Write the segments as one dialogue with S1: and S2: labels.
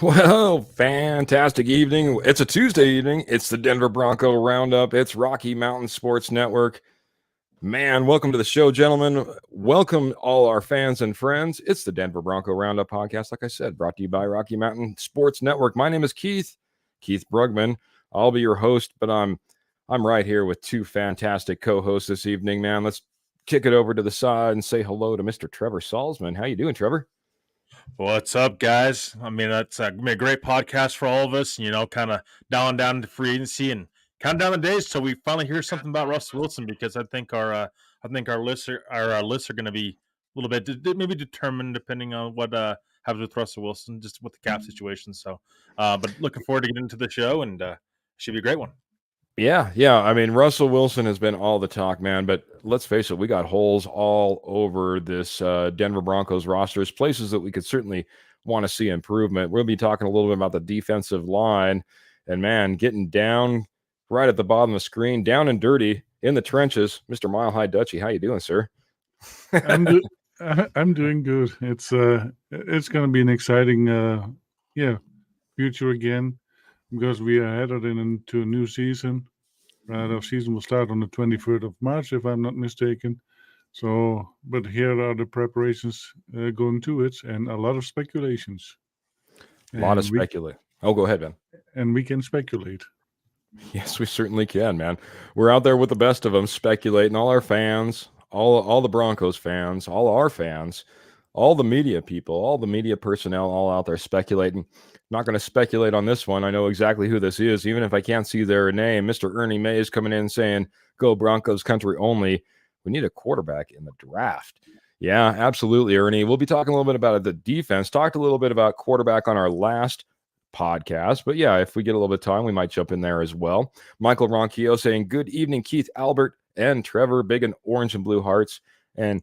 S1: Well, fantastic evening. It's a Tuesday evening. It's the Denver Bronco Roundup. It's Rocky Mountain Sports Network. Man, welcome to the show, gentlemen. Welcome all our fans and friends. It's the Denver Bronco Roundup podcast, like I said, brought to you by Rocky Mountain Sports Network. My name is Keith Brugman. I'll be your host, but I'm right here with two fantastic co-hosts this evening, man. Let's kick it over to the side and say hello to Mr. Trevor Salzman. How you doing, Trevor?
S2: What's up, guys? I mean, that's gonna be a great podcast for all of us. Kind of down to free agency and count down the days till we finally hear something about Russell Wilson. Because I think our lists are going to be a little bit maybe determined depending on what happens with Russell Wilson, just with the cap situation. So, but looking forward to getting into the show, and should be a great one.
S1: Yeah. I mean, Russell Wilson has been all the talk, man. But let's face it, we got holes all over this Denver Broncos rosters, places that we could certainly want to see improvement. We'll be talking a little bit about the defensive line, and man, getting down right at the bottom of the screen, down and dirty in the trenches. Mr. Mile High Dutchie, how you doing, sir?
S3: I'm doing good. It's going to be an exciting future again because we are headed into a new season. Our season will start on the 23rd of March, if I'm not mistaken. So, but here are the preparations going to it, and a lot of speculations.
S1: A lot of speculate. Oh, go ahead, Ben.
S3: And we can speculate.
S1: Yes, we certainly can, man. We're out there with the best of them, speculating. All our fans, all the Broncos fans, all our fans, all the media people, all the media personnel, all out there speculating. Not going to speculate on this one. I know exactly who this is, even if I can't see their name. Mr. Ernie Mays coming in saying, "Go Broncos country only." We need a quarterback in the draft. Yeah, absolutely, Ernie. We'll be talking a little bit about the defense. Talked a little bit about quarterback on our last podcast. But yeah, if we get a little bit of time, we might jump in there as well. Michael Ronquillo saying, "Good evening, Keith, Albert, and Trevor, big and orange and blue hearts," and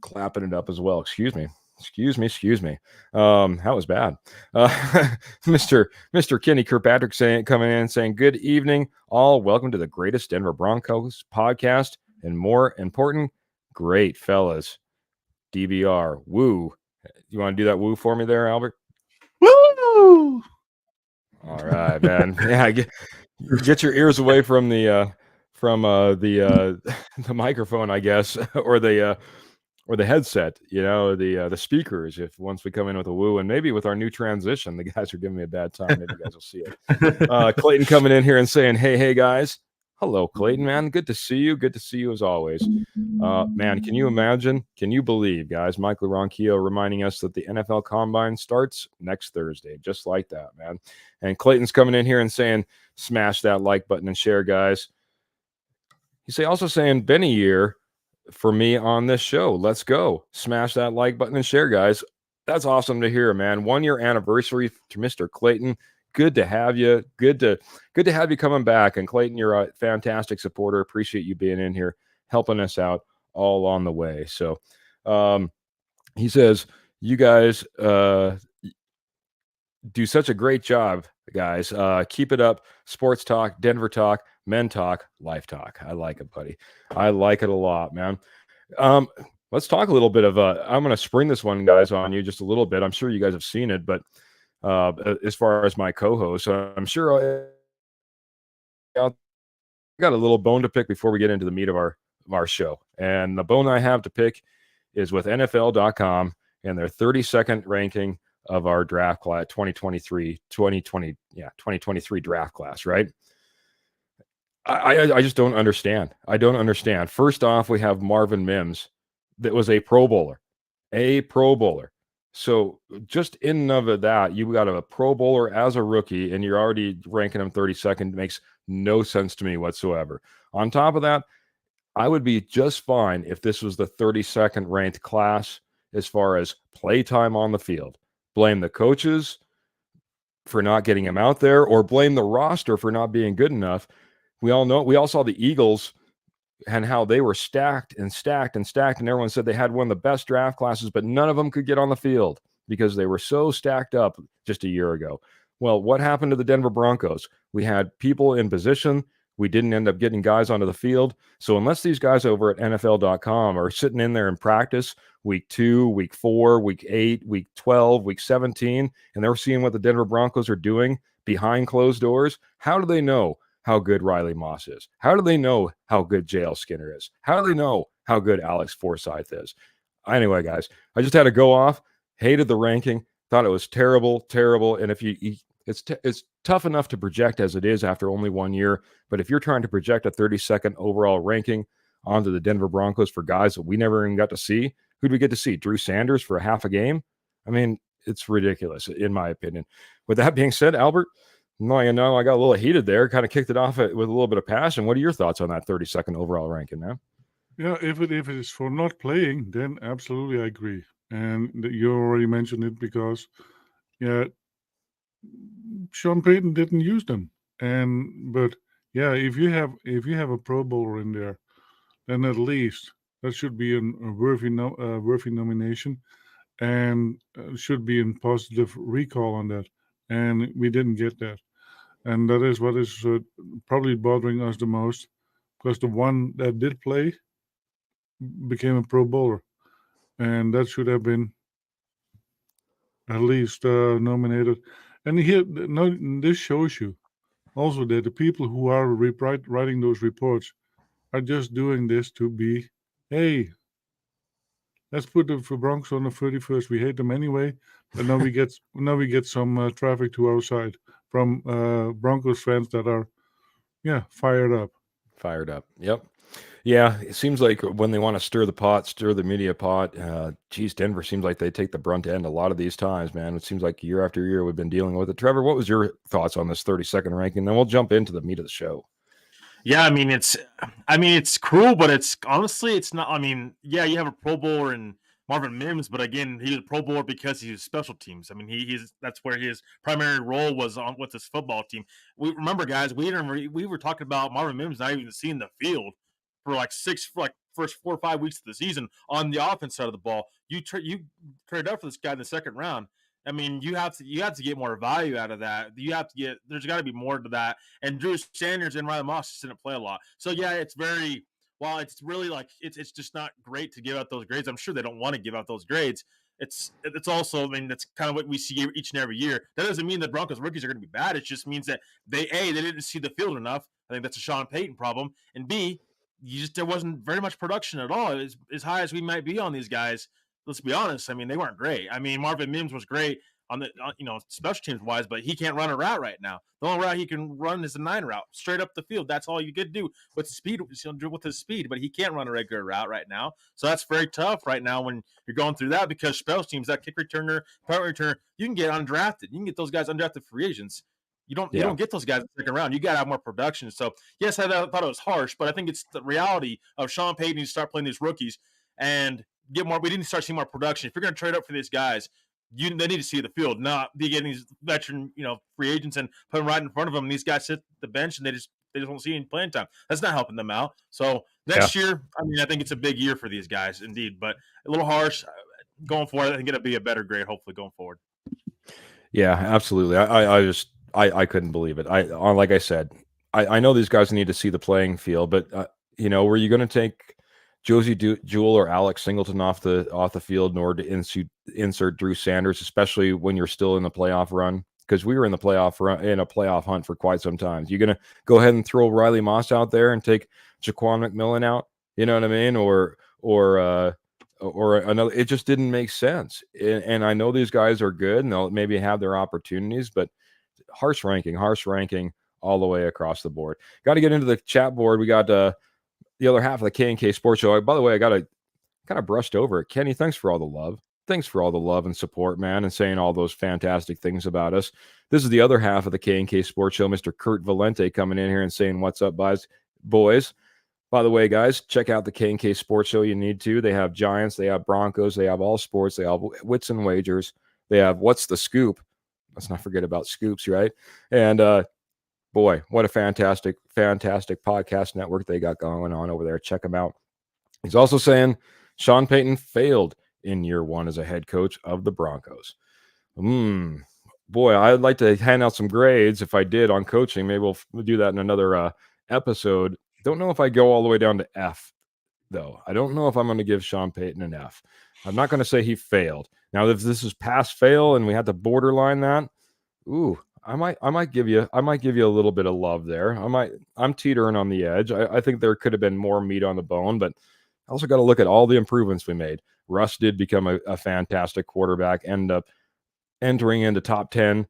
S1: clapping it up as well. Excuse me. That was bad. Mr. Kenny Kirkpatrick coming in saying, "Good evening, all. Welcome to the greatest Denver Broncos podcast, and more important, great fellas. DBR. Woo." You want to do that woo for me there, Albert?
S3: Woo!
S1: All right, man. Yeah, get your ears away from the the microphone, I guess, or the headset. The speakers. If once we come in with a woo, and maybe with our new transition, the guys are giving me a bad time. Maybe you guys will see it. Clayton coming in here and saying, "Hey, guys." Hello, Clayton, man. Good to see you. Good to see you as always. Man, can you imagine? Can you believe, guys? Michael Ronquillo reminding us that the NFL Combine starts next Thursday, just like that, man. And Clayton's coming in here and saying, "Smash that like button and share, guys." He's also saying, "Been a year for me on this show. Let's go. Smash that like button and share, guys." That's awesome to hear, man. 1 year anniversary to Mr. Clayton. Good to have you. Good to have you coming back. And Clayton, you're a fantastic supporter. Appreciate you being in here, helping us out all on the way. So he says, "You guys do such a great job, guys. Keep it up. Sports talk, Denver talk, men talk, life talk." I like it, buddy. I like it a lot, man. Let's talk a little bit of I'm going to spring this one, guys, on you just a little bit. I'm sure you guys have seen it, but as far as my co-host, I'm sure I got a little bone to pick before we get into the meat of our show. And the bone I have to pick is with NFL.com and their 32nd ranking of our draft class, 2023 draft class, right? I just don't understand. I don't understand. First off, we have Marvin Mims that was a Pro Bowler. So just in and of that, you got a Pro Bowler as a rookie, and you're already ranking him 32nd. It makes no sense to me whatsoever. On top of that, I would be just fine if this was the 32nd ranked class as far as play time on the field. Blame the coaches for not getting him out there, or blame the roster for not being good enough. We all saw the Eagles and how they were stacked, and everyone said they had one of the best draft classes, but none of them could get on the field because they were so stacked up just a year ago. Well, what happened to the Denver Broncos? We had people in position. We didn't end up getting guys onto the field. So unless these guys over at NFL.com are sitting in there in practice week 2, week 4, week 8, week 12, week 17, and they're seeing what the Denver Broncos are doing behind closed doors, how do they know how good Riley Moss is? How do they know how good JL Skinner is? How do they know how good Alex Forsyth is? Anyway, guys, I just had to go off. Hated the ranking. Thought it was terrible. And if it's tough enough to project as it is after only 1 year. But if you're trying to project a 32nd overall ranking onto the Denver Broncos for guys that we never even got to see, who'd we get to see? Drew Sanders for a half a game? I mean, it's ridiculous, in my opinion. With that being said, Albert, I know I got a little heated there, kind of kicked it off with a little bit of passion. What are your thoughts on that 32nd overall ranking, man?
S3: Yeah, if it is for not playing, then absolutely I agree. And you already mentioned it because, yeah, Sean Payton didn't use them. But yeah, if you have a Pro Bowler in there, then at least that should be a worthy nomination, and should be in positive recall on that. And we didn't get that, and that is what is probably bothering us the most, because the one that did play became a Pro Bowler, and that should have been at least nominated. And here, this shows you also that the people who are writing those reports are just doing this to be, hey, let's put the Broncos on the 31st. We hate them anyway, but now we get some traffic to our side from Broncos fans that are, fired up.
S1: Fired up. Yep. Yeah, it seems like when they want to stir the media pot, Denver seems like they take the brunt end a lot of these times, man. It seems like year after year we've been dealing with it. Trevor, what was your thoughts on this 32nd ranking? Then we'll jump into the meat of the show.
S2: Yeah, I mean it's cruel, but it's honestly it's not. I mean, yeah, you have a Pro Bowler in Marvin Mims, but again, he was a Pro Bowler because he was special teams. I mean, he's that's where his primary role was on with his football team. We remember, guys, we were talking about Marvin Mims not even seeing the field for like first 4 or 5 weeks of the season on the offense side of the ball. You trade up for this guy in the second round. I mean, you have to get more value out of that. There's got to be more to that. And Drew Sanders and Riley Moss just didn't play a lot. So yeah, it's really like it's just not great to give out those grades. I'm sure they don't want to give out those grades. It's also, I mean, that's kind of what we see each and every year. That doesn't mean that Broncos rookies are going to be bad. It just means that they didn't see the field enough. I think that's a Sean Payton problem. And B, there wasn't very much production at all. As high as we might be on these guys, let's be honest. I mean, they weren't great. I mean, Marvin Mims was great on the special teams wise, but he can't run a route right now. The only route he can run is a 9 route, straight up the field. That's all you could do with speed, with his speed. But he can't run a regular route right now, so that's very tough right now when you're going through that, because special teams, that kick returner, punt returner, you can get undrafted. You can get those guys undrafted free agents. You don't get those guys in the second round. You got to have more production. So yes, I thought it was harsh, but I think it's the reality of Sean Payton needs to start playing these rookies and get more. We need to start seeing more production. If you're going to trade up for these guys, they need to see the field, not be getting these veteran, free agents and put them right in front of them. And these guys sit the bench and they just won't see any playing time. That's not helping them out. So next year, I mean, I think it's a big year for these guys, indeed, but a little harsh going forward. I think it'll be a better grade, hopefully, going forward.
S1: Yeah, absolutely. I couldn't believe it. Like I said, I know these guys need to see the playing field, but were you going to take Josie Jewell or Alex Singleton off the field in order to insert Drew Sanders, especially when you're still in the playoff run? Because we were in the playoff hunt for quite some time. You're going to go ahead and throw Riley Moss out there and take Jaquan McMillan out? You know what I mean? Or another. It just didn't make sense. And I know these guys are good and they'll maybe have their opportunities, but harsh ranking all the way across the board. Got to get into the chat board. We got the other half of the K&K Sports Show. By the way, I got to kind of brushed over it. Kenny, thanks for all the love. Thanks for all the love and support, man, and saying all those fantastic things about us. This is the other half of the K&K Sports Show. Mr. Kurt Valente coming in here and saying, what's up, boys? By the way, guys, check out the K&K Sports Show. You need to. They have Giants. They have Broncos. They have all sports. They have Wits and Wagers. They have What's the Scoop? Let's not forget about Scoops, right? And boy, what a fantastic podcast network they got going on over there. Check them out. He's also saying Sean Payton failed in year 1 as a head coach of the Broncos. Boy, I'd like to hand out some grades if I did on coaching. Maybe we'll do that in another episode. Don't know if I go all the way down to F, though. I don't know if I'm going to give Sean Payton an F. I'm not going to say he failed. Now, if this is pass fail and we had to borderline that, I might give you a little bit of love there. I'm teetering on the edge. I think there could have been more meat on the bone, but I also got to look at all the improvements we made. Russ did become a fantastic quarterback, end up entering into top 10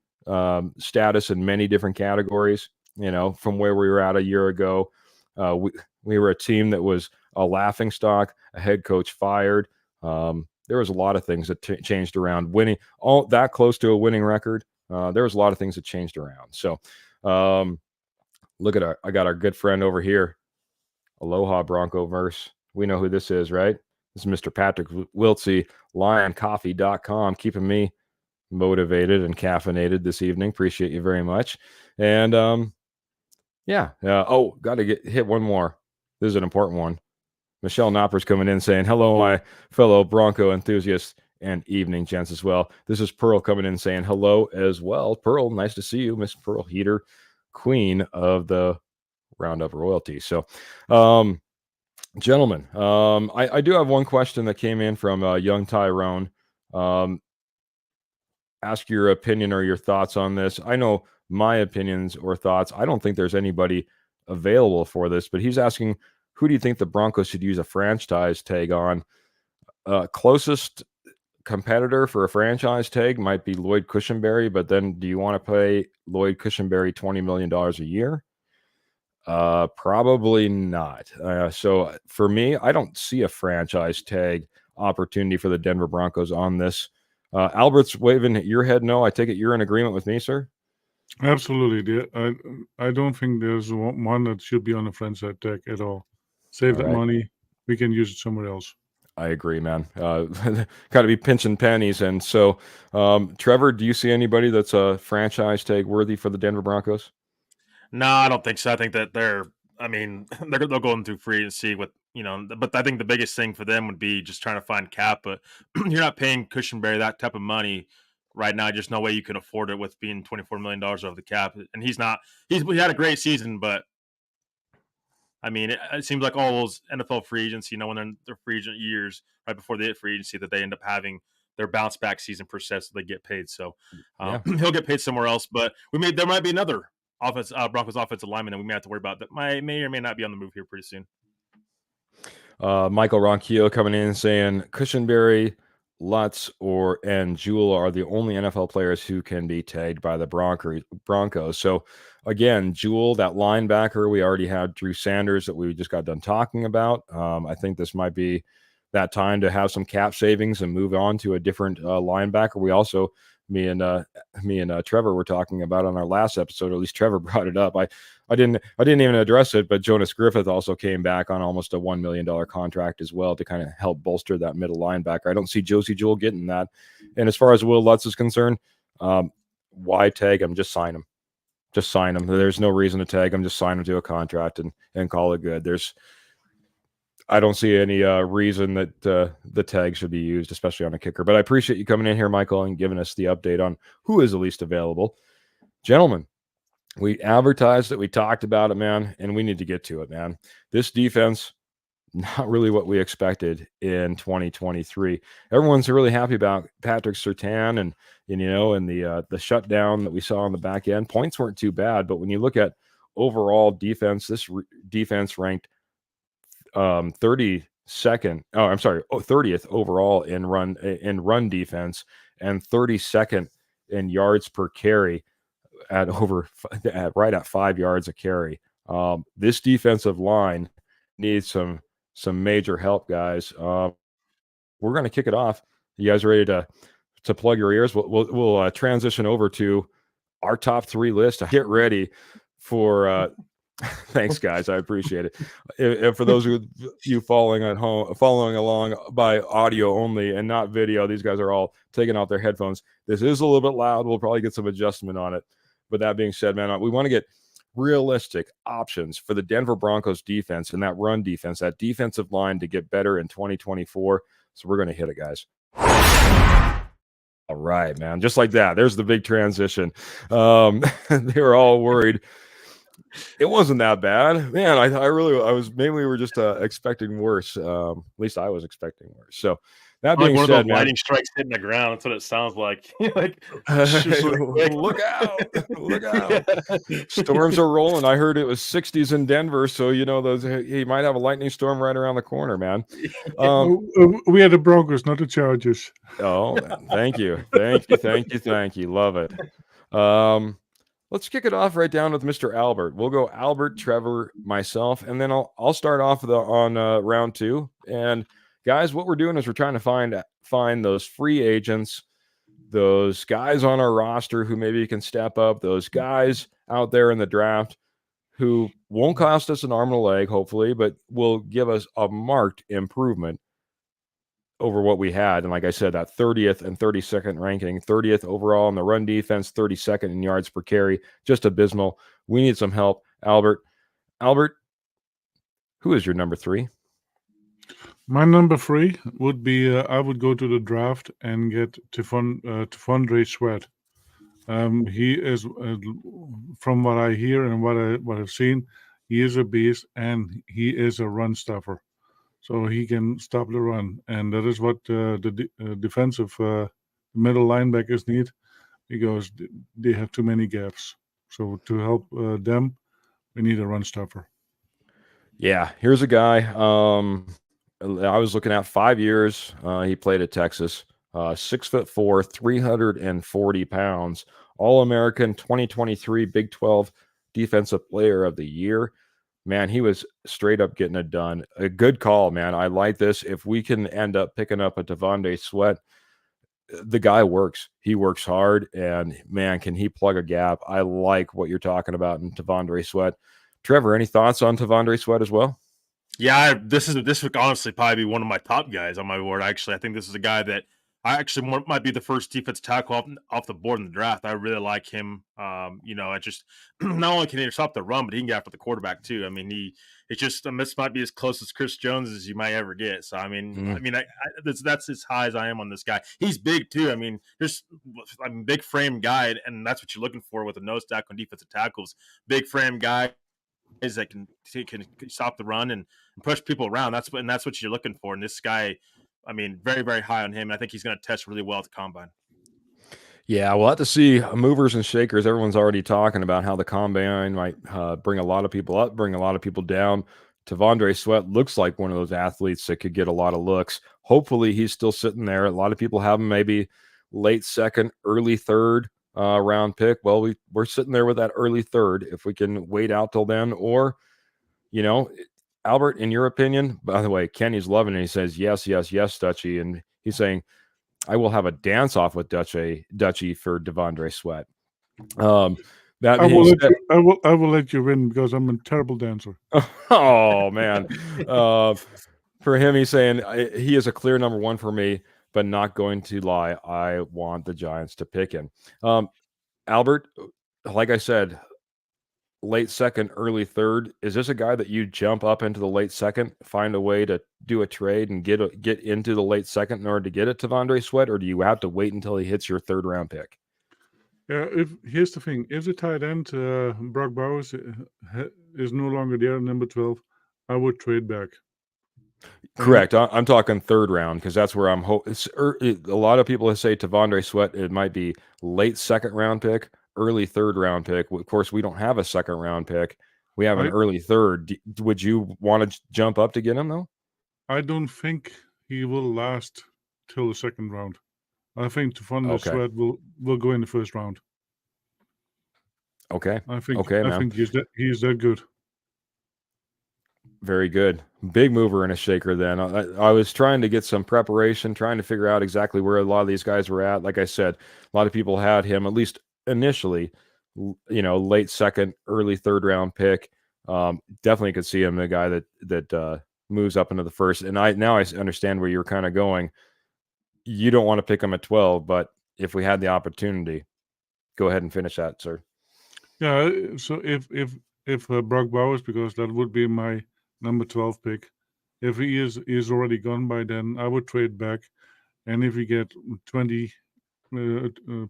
S1: status in many different categories, from where we were at a year ago. We were a team that was a laughing stock, a head coach fired. There was a lot of things that changed around. Winning all that close to a winning record, there was a lot of things that changed around. So look at I got our good friend over here. Aloha Bronco verse. We know who this is, right? This is Mr. Patrick Wiltsey, lioncoffee.com, keeping me motivated and caffeinated this evening. Appreciate you very much. And got to hit one more. This is an important one. Michelle Knopper's coming in saying, hello, my fellow Bronco enthusiasts, and evening, gents, as well. This is Pearl coming in saying hello as well. Pearl, nice to see you, Miss Pearl Heater, queen of the Roundup royalty. So, gentlemen, I do have one question that came in from young Tyrone. Ask your opinion or your thoughts on this. I know my opinions or thoughts. I don't think there's anybody available for this, but he's asking, who do you think the Broncos should use a franchise tag on? Closest competitor for a franchise tag might be Lloyd Cushenberry, but then do you want to pay Lloyd Cushenberry $20 million a year? Probably not. So for me, I don't see a franchise tag opportunity for the Denver Broncos on this. Albert's waving your head no. I take it you're in agreement with me, sir?
S3: Absolutely. I don't think there's one that should be on a franchise tag at all. Save that money. We can use it somewhere else.
S1: I agree, man. Got to be pinching pennies. And so, Trevor, do you see anybody that's a franchise tag worthy for the Denver Broncos?
S2: No, I don't think so. I think that they're going through free agency with, but I think the biggest thing for them would be just trying to find cap. But you're not paying Cushenberry that type of money right now. Just no way you can afford it with being $24 million over the cap. And he had a great season, but I mean, it seems like all those NFL free agents, when they're in their free agent years, right before they hit free agency, that they end up having their bounce back season per se, so they get paid. So he'll get paid somewhere else. But there might be another Broncos offensive lineman that we may have to worry about that may or may not be on the move here pretty soon.
S1: Michael Ronquillo coming in saying Cushenberry, Lutz, and Jewell are the only NFL players who can be tagged by the Broncos. So again, Jewell, that linebacker, we already had Drew Sanders that we just got done talking about. I think this might be that time to have some cap savings and move on to a different linebacker. We also, me and Trevor were talking about on our last episode, or at least Trevor brought it up. I didn't even address it, but Jonas Griffith also came back on almost a $1 million contract as well to kind of help bolster that middle linebacker. I don't see Josie Jewell getting that. And as far as Will Lutz is concerned, why tag him? Just sign him. Just sign him. There's no reason to tag him. Just sign him to a contract and call it good. I don't see any reason that the tag should be used, especially on a kicker. But I appreciate you coming in here, Michael, and giving us the update on who is the least available. Gentlemen, we advertised it, we talked about it, man, and we need to get to it, man. This defense, not really what we expected in 2023. Everyone's really happy about Patrick Surtain and the shutdown that we saw on the back end. Points weren't too bad, but when you look at overall defense, this defense ranked 30th overall in run defense and 32nd in yards per carry at right at 5 yards a carry. This defensive line needs some major help, guys. We're going to kick it off. You guys ready to plug your ears? We'll transition over to our top 3 list. Get ready for thanks, guys. I appreciate it. If for those of you following along by audio only and not video, these guys are all taking off their headphones. This is a little bit loud. We'll probably get some adjustment on it. But that being said, man, we want to get realistic options for the Denver Broncos defense and that run defense, that defensive line to get better in 2024. So we're going to hit it, guys. All right, man. Just like that. There's the big transition. They were all worried. It wasn't that bad, man. I was maybe we were just expecting worse. At least I was expecting worse. So that
S2: Like
S1: being
S2: one of
S1: said,
S2: those
S1: man,
S2: lightning strikes hitting the ground. That's what it sounds like. Like just really quick.
S1: look out, look out.
S2: Yeah.
S1: Storms are rolling. I heard it was 60s in Denver, so those he might have a lightning storm right around the corner, man.
S3: We are the Broncos, not the Chargers.
S1: Oh, thank you, thank you, thank you, thank you. Love it. Let's kick it off right down with Mr. Albert. We'll go Albert, Trevor, myself, and then I'll start off on round 2. And guys, what we're doing is we're trying to find those free agents, those guys on our roster who maybe can step up, those guys out there in the draft who won't cost us an arm and a leg, hopefully, but will give us a marked improvement over what we had. And like I said, that 30th and 32nd ranking, 30th overall in the run defense, 32nd in yards per carry, just abysmal. We need some help. Albert, who is your number 3?
S3: My number 3 would be I would go to the draft and get T'Vondre Sweat. He is, from what I hear and what I've seen, he is a beast and he is a run stuffer. So he can stop the run, and that is what the defensive middle linebackers need, because they have too many gaps. So to help them, we need a run stopper.
S1: Yeah, here's a guy. I was looking at 5 years. He played at Texas. 6'4", 340 pounds. All-American 2023 Big 12 Defensive Player of the Year. Man, he was straight up getting it done. A good call, man. I like this. If we can end up picking up a T'Vondre Sweat, the guy works. He works hard, and man, can he plug a gap. I like what you're talking about in T'Vondre Sweat. Trevor, any thoughts on T'Vondre Sweat as well?
S2: Yeah, this would honestly probably be one of my top guys on my board. Actually, I think this is a guy that I actually might be the first defense tackle off the board in the draft. I really like him. I just not only can he stop the run, but he can get after the quarterback too. I mean, this might be as close as Chris Jones as you might ever get. So that's as high as I am on this guy. He's big too. I mean, big frame guy, and that's what you're looking for with a nose tackle and defensive tackles. Big frame guy that can stop the run and push people around. That's what you're looking for. And this guy, I mean, very, very high on him. I think he's going to test really well at the combine.
S1: Yeah, we'll have to see movers and shakers. Everyone's already talking about how the combine might bring a lot of people up, bring a lot of people down. T'Vondre Sweat looks like one of those athletes that could get a lot of looks. Hopefully he's still sitting there. A lot of people have him maybe late second, early third round pick. Well, we're sitting there with that early third. If we can wait out till then, or, Albert, in your opinion, by the way, Kenny's loving it. He says, yes, yes, yes, Dutchie. And he's saying, I will have a dance off with Dutchie for T'Vondre Sweat. I
S3: will let you win because I'm a terrible dancer.
S1: Oh man. For him, he's saying he is a clear number 1 for me, but not going to lie. I want the Giants to pick him. Albert, like I said, late second, early third. Is this a guy that you jump up into the late second, find a way to do a trade and get into the late second in order to get it to T'Vondre Sweat, or do you have to wait until he hits your 3rd round pick?
S3: Yeah, here's the thing: if the tight end Brock Bowers is no longer there, number 12, I would trade back.
S1: Correct. I'm talking 3rd round because that's where I'm hoping. A lot of people say T'Vondre Sweat, it might be late 2nd round pick, early 3rd round pick. Of course, we don't have a 2nd round pick. We have an early 3rd. Would you want to jump up to get him though?
S3: I don't think he will last till the 2nd round. I think T'Vondre Sweat will go in the 1st round.
S1: Okay.
S3: I think he's that good.
S1: Very good. Big mover and a shaker then. I was trying to get some preparation, trying to figure out exactly where a lot of these guys were at. Like I said, a lot of people had him, at least initially, late 2nd, early 3rd round pick. Definitely could see him, the guy that moves up into the 1st. And now I understand where you're kind of going. You don't want to pick him at 12, but if we had the opportunity, go ahead and finish that, sir.
S3: Yeah, so if Brock Bowers, because that would be my number 12 pick, if he is already gone by then, I would trade back. And if we get 20,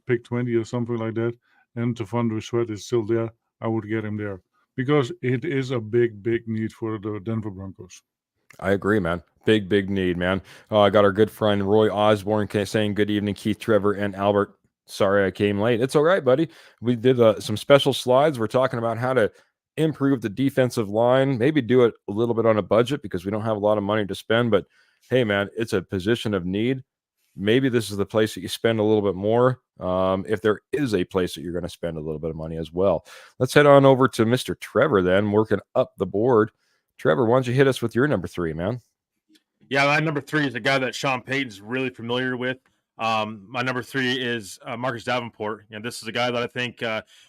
S3: pick 20 or something like that, and T'Vondre Sweat is still there, I would get him there. because it is a big need for the Denver Broncos.
S1: I agree, man. Big need, man. I got our good friend Roy Osborne saying good evening, Keith, Trevor, and Albert. Sorry I came late. It's all right, buddy. We did some special slides. We're talking about how to improve the defensive line, maybe do it a little bit on a budget because we don't have a lot of money to spend. But hey, man, it's a position of need. Maybe this is the place that you spend a little bit more, if there is a place that you're going to spend a little bit of money as well. Let's head on over to Mr. Trevor then, working up the board. Trevor, why don't you hit us with your number 3, man?
S2: Yeah, my number 3 is a guy that Sean Payton's really familiar with. My number 3 is Marcus Davenport. This is a guy that I think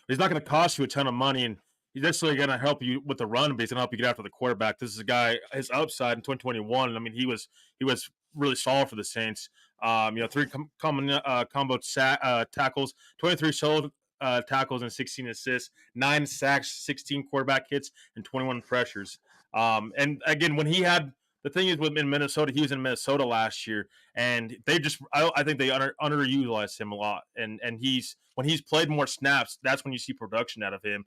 S2: he's not going to cost you a ton of money, and he's necessarily going to help you with the run, but he's going to help you get after the quarterback. This is a guy, his upside in 2021. I mean, he was really solid for the Saints. 3 combo tackles, 23 solo tackles, and 16 assists, 9 sacks, 16 quarterback hits, and 21 pressures. And again, when he had the thing is with in Minnesota, he was in Minnesota last year, and they I think they underutilized him a lot. And when he's played more snaps, that's when you see production out of him.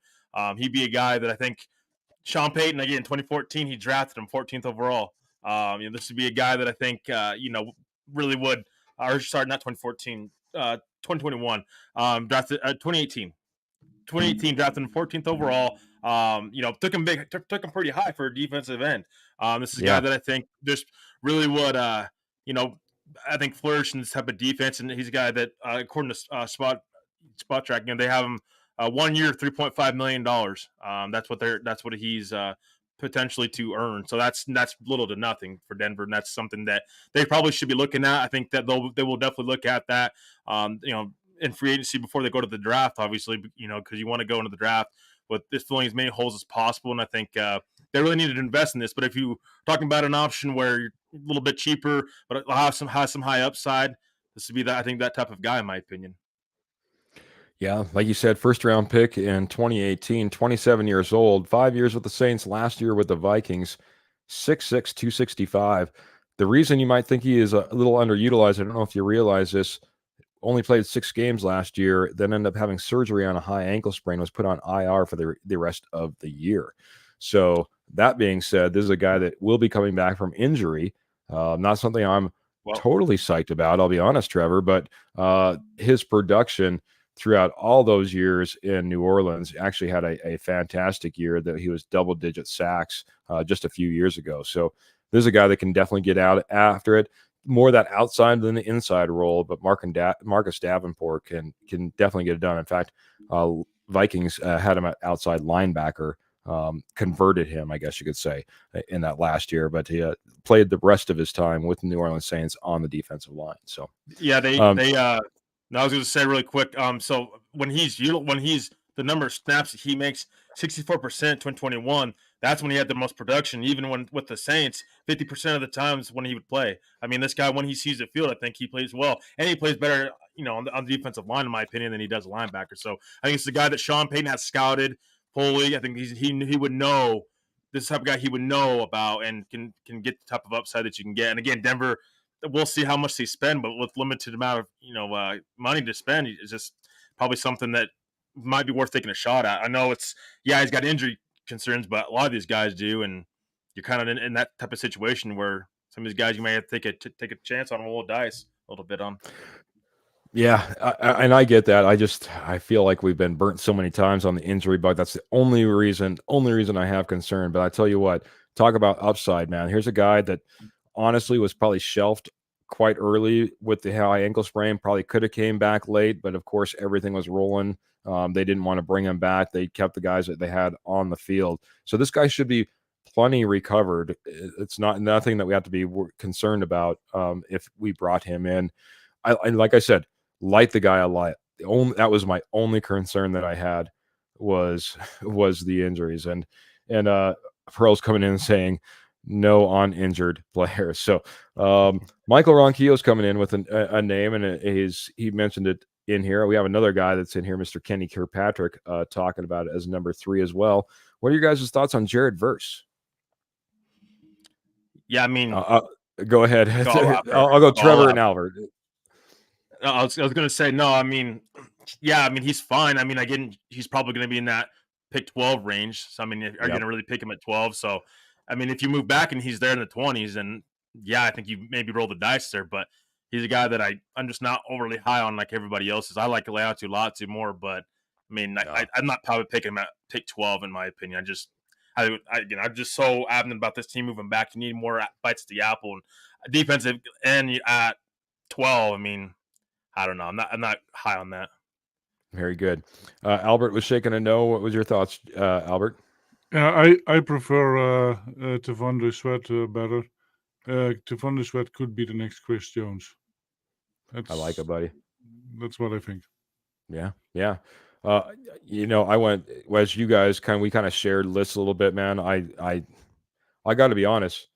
S2: He'd be a guy that I think Sean Payton, again, in 2014, he drafted him 14th overall. This would be a guy that I think really would, or sorry, not 2014, 2021, drafted 2018. 2018 drafted him 14th overall. Took him pretty high for a defensive end. This is a guy that I think just really would, I think flourish in this type of defense. And he's a guy that, according to Spot Track, they have him 1 year, $3.5 million. That's what he's potentially to earn. So that's little to nothing for Denver, and that's something that they probably should be looking at. I think that they will definitely look at that. In free agency before they go to the draft, obviously, because you want to go into the draft with this filling as many holes as possible. And I think they really needed to invest in this. But if you're talking about an option where you're a little bit cheaper, but has some high upside, this would be I think that type of guy, in my opinion.
S1: Yeah, like you said, first round pick in 2018, 27 years old, 5 years with the Saints, last year with the Vikings, 6'6", 265. The reason you might think he is a little underutilized, I don't know if you realize this, only played 6 games last year, then ended up having surgery on a high ankle sprain, was put on IR for the rest of the year. So that being said, this is a guy that will be coming back from injury. Not something I'm totally psyched about, I'll be honest, Trevor, but his production throughout all those years in New Orleans actually had a fantastic year that he was double-digit sacks just a few years ago. So this is a guy that can definitely get out after it. More that outside than the inside role, but Marcus Davenport can definitely get it done. In fact, Vikings had him at outside linebacker, converted him, I guess you could say, in that last year. But he played the rest of his time with the New Orleans Saints on the defensive line. So
S2: yeah, I was going to say really quick. So when he's the number of snaps that he makes, 64% 2021. That's when he had the most production. Even when with the Saints, 50% of the times when he would play. I mean, this guy, when he sees the field, I think he plays well, and he plays better, on the defensive line, in my opinion, than he does a linebacker. So I think it's the guy that Sean Payton has scouted fully. I think he would know this type of guy he would know about and can get the type of upside that you can get. And again, Denver, we'll see how much they spend, but with limited amount of money to spend, it's just probably something that might be worth taking a shot at. I know he's got injury concerns, but a lot of these guys do, and you're kind of in that type of situation where some of these guys you may have to take a chance on, a little dice a little bit on.
S1: Yeah, and I get that. I feel like we've been burnt so many times on the injury bug. That's the only reason I have concern. But I tell you what, talk about upside, man. Here's a guy that honestly was probably shelved quite early with the high ankle sprain. Probably could have came back late, but of course everything was rolling. They didn't want to bring him back. They kept the guys that they had on the field. So this guy should be plenty recovered. It's nothing that we have to be concerned about if we brought him in. Like I said, light the guy a lot. That was my only concern that I had was the injuries. And Pearl's coming in and saying no uninjured players. So Michael Ronquillo's coming in with a name, and he mentioned it in here. We have another guy that's in here, Mr. Kenny Kirkpatrick, talking about it as number 3 as well. What are your guys' thoughts on Jared Verse?
S2: Yeah, I mean,
S1: go ahead. I'll go Trevor and Albert.
S2: I was going to say, no, I mean, yeah, I mean, he's fine. I mean, again, he's probably going to be in that pick 12 range. So I mean, are you
S1: Yep.
S2: going to really pick him at 12? So I mean, if you move back and he's there in the 20s, then yeah, I think you maybe roll the dice there. But he's a guy that I'm just not overly high on like everybody else is. I like Leatu Latu more, but I mean,
S1: Yeah.
S2: I'm not probably picking him at pick 12 in my opinion. I'm just so adamant about this team moving back. You need more bites at the apple and defensive end at 12. I mean, I don't know. I'm not high on that.
S1: Very good. Albert was shaking a no. What was your thoughts, Albert?
S3: Yeah, I prefer Tavondre Sweat better. Tavondre Sweat could be the next Chris Jones.
S1: I like it, buddy.
S3: That's what I think.
S1: Yeah, yeah. I went as you guys we kind of shared lists a little bit, man. I got to be honest.